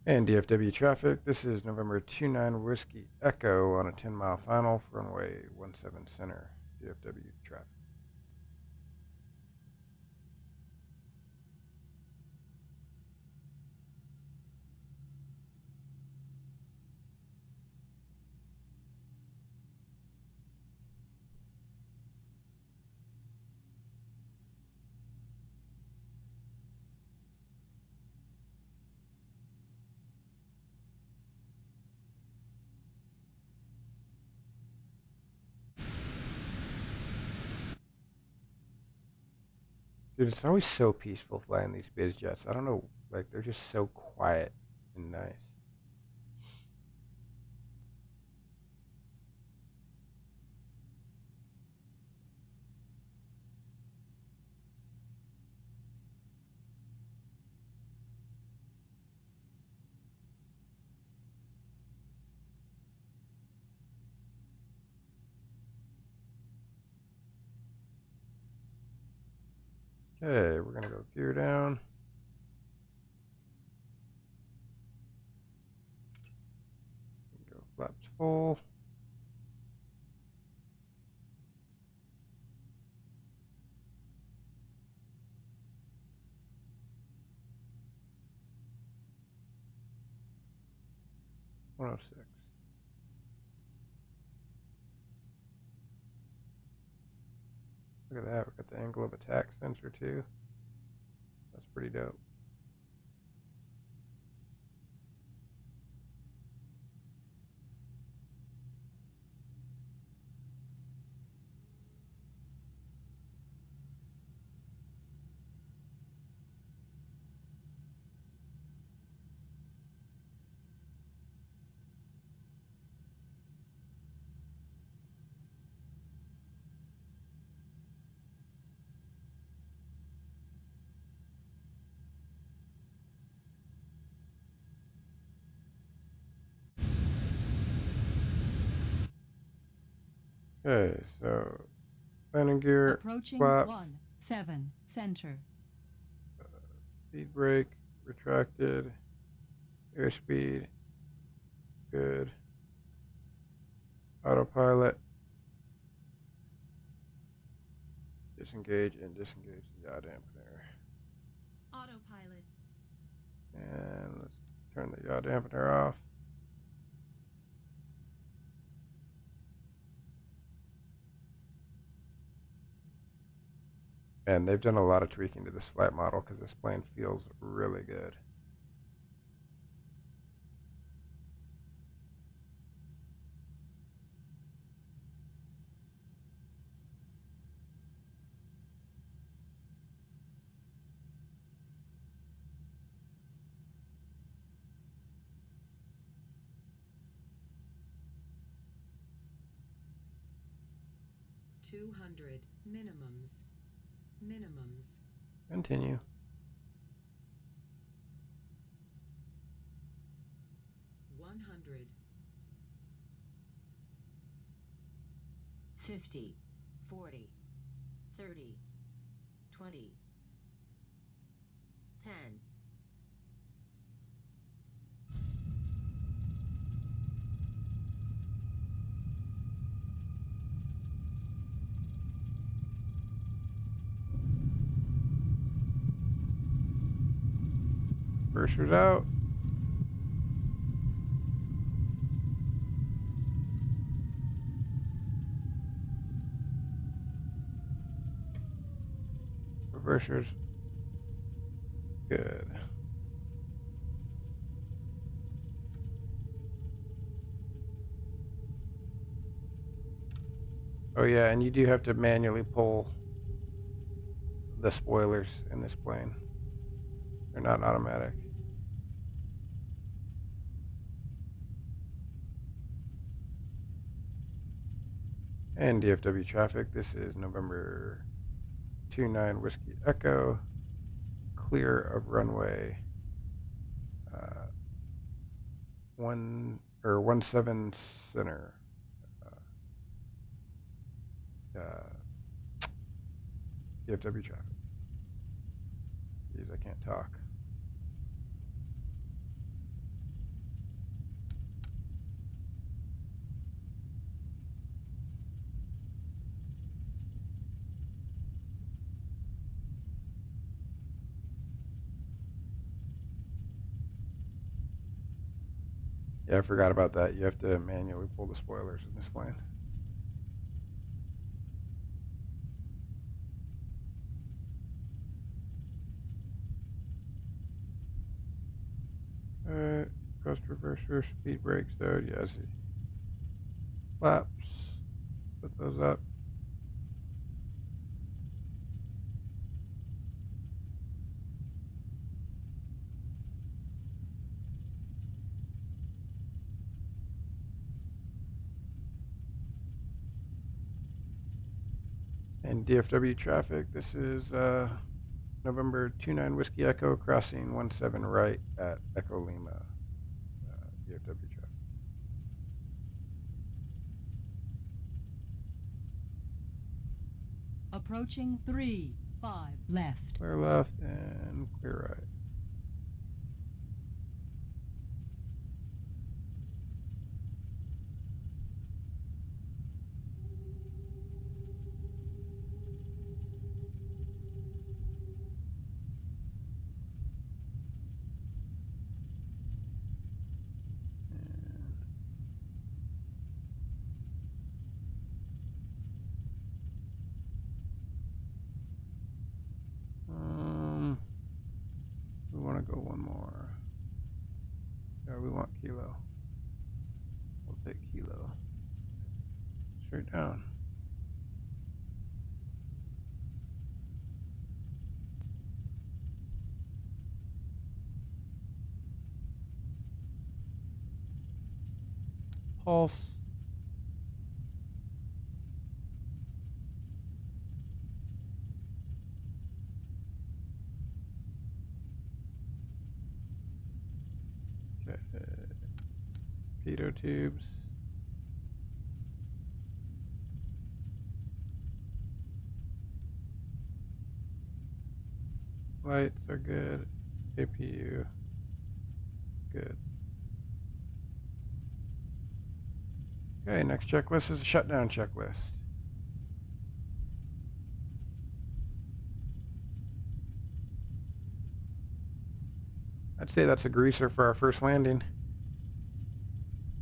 And DFW traffic, this is November 29 Whiskey Echo on a 10-mile final for runway 17 center. DFW traffic. Dude, it's always so peaceful flying these biz jets. I don't know, like they're just so quiet and nice. Okay, we're gonna go gear down. Go flaps full. One oh six. Look at that, we got the angle of attack sensor too. That's pretty dope. Okay, so landing gear, Approaching flaps, 17 center. speed brake, retracted, airspeed, good. Autopilot, disengage and disengage the yaw dampener. Autopilot. And let's turn the yaw dampener off. And they've done a lot of tweaking to this flight model because this plane feels really good. 200. Minimums. Minimums. Continue. 100. 50. 40. 30. 20. 10. Reversers out. Reversers. Good. Oh yeah, and you do have to manually pull the spoilers in this plane. They're not automatic. And DFW traffic, this is November 29 Whiskey Echo, clear of runway 17 center. DFW traffic. Jeez, I can't talk. Yeah, I forgot about that. You have to manually pull the spoilers in this plane. Alright, coast reverser, speed brakes, though. Yeah, I see. Flaps. Put those up. And DFW traffic, this is November 29 Whiskey Echo, crossing 17 right at Echo Lima. DFW traffic. Approaching 3-5 left. Clear left and clear right. We want to go one more. Yeah, we want kilo. We'll take kilo. Straight down. Pulse. Okay. Pitot tubes. Lights are good. APU. Good. Okay, next checklist is a shutdown checklist. I'd say that's a greaser for our first landing.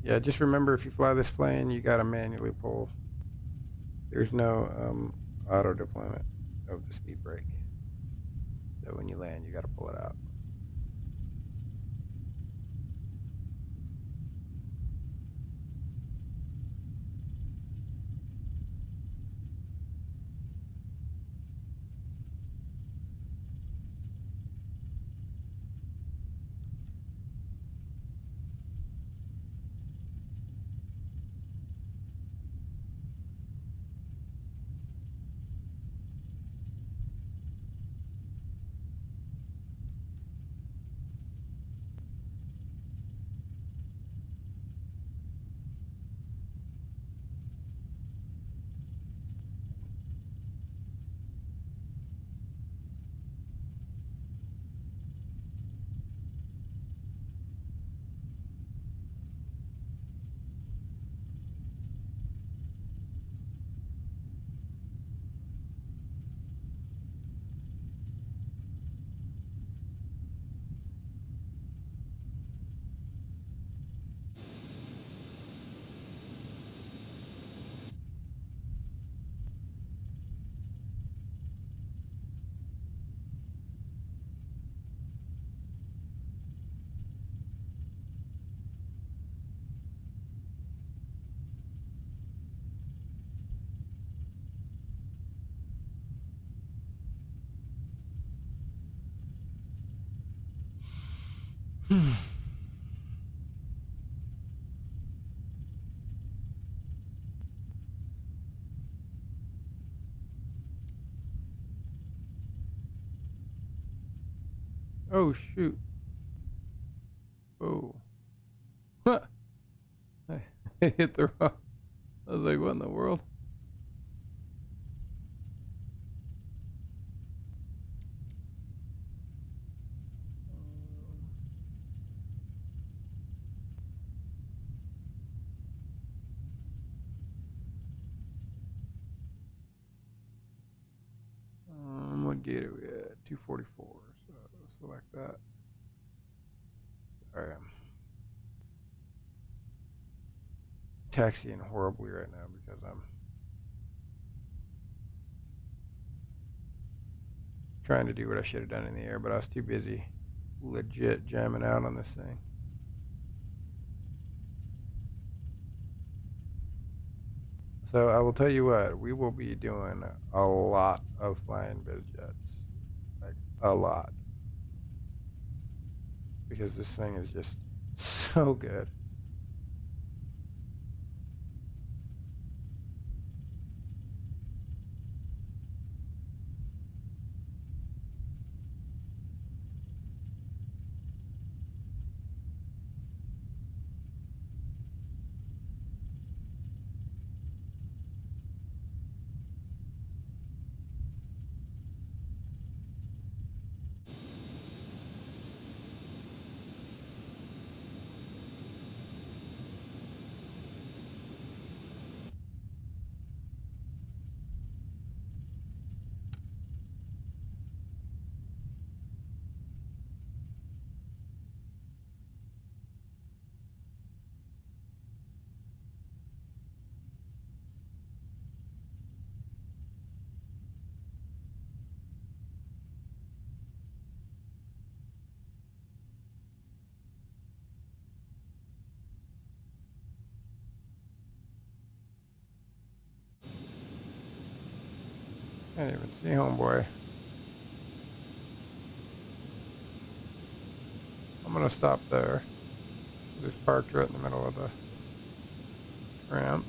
Yeah, just remember if you fly this plane, you gotta manually pull. There's no auto deployment of the speed brake. So when you land, you gotta pull it out. Oh shoot. Oh. I hit the rock. I was like, what in the world? What gate are we at? 244. So select that. Alright. Taxiing horribly right now because I'm trying to do what I should have done in the air, but I was too busy legit jamming out on this thing. So I will tell you what, we will be doing a lot of flying biz jets. Like a lot. Because this thing is just so good. Can't even see homeboy. I'm gonna stop there. Just parked right in the middle of the ramp.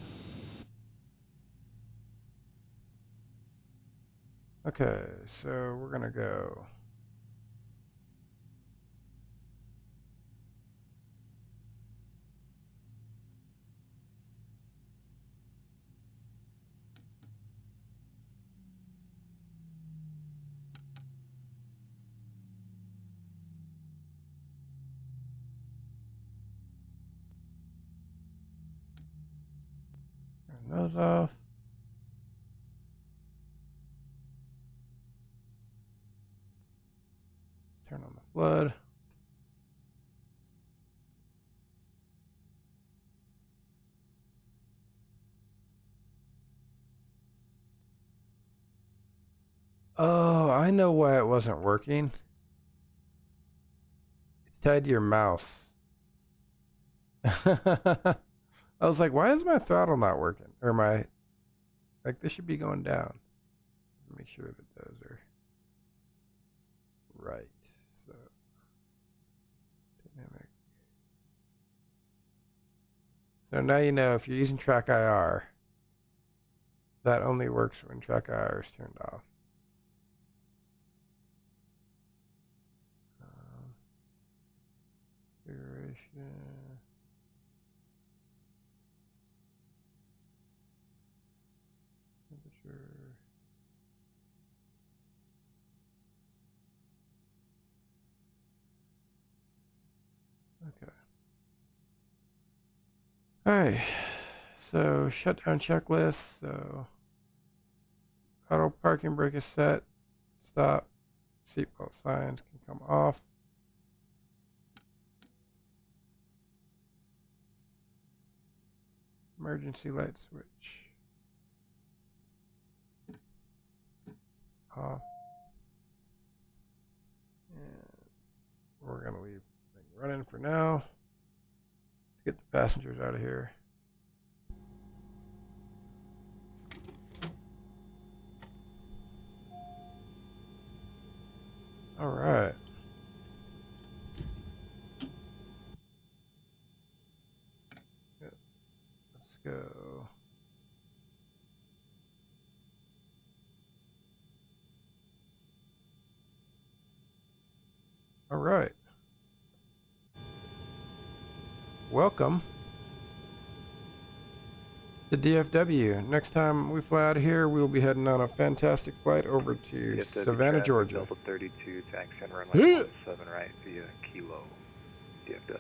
Okay, so we're gonna go. Turn those off. Turn on the flood. Oh, I know why it wasn't working. It's tied to your mouse. I was like, why is my throttle not working? Or my, like, this should be going down. Make sure that those are right. So, dynamic. So now you know if you're using track IR, that only works when track IR is turned off. Configuration. Temperature. Okay. Alright. So shutdown checklist. So auto parking brake is set. Stop. Seatbelt signs can come off. Emergency light switch off. And we're gonna leave thing running for now. Let's get the passengers out of here. All right. All right. Welcome to DFW. Next time we fly out of here, we'll be heading on a fantastic flight over to DFW Savannah, traffic, Georgia. Delta 32, taxi on runway 17 right via Kilo, DFW.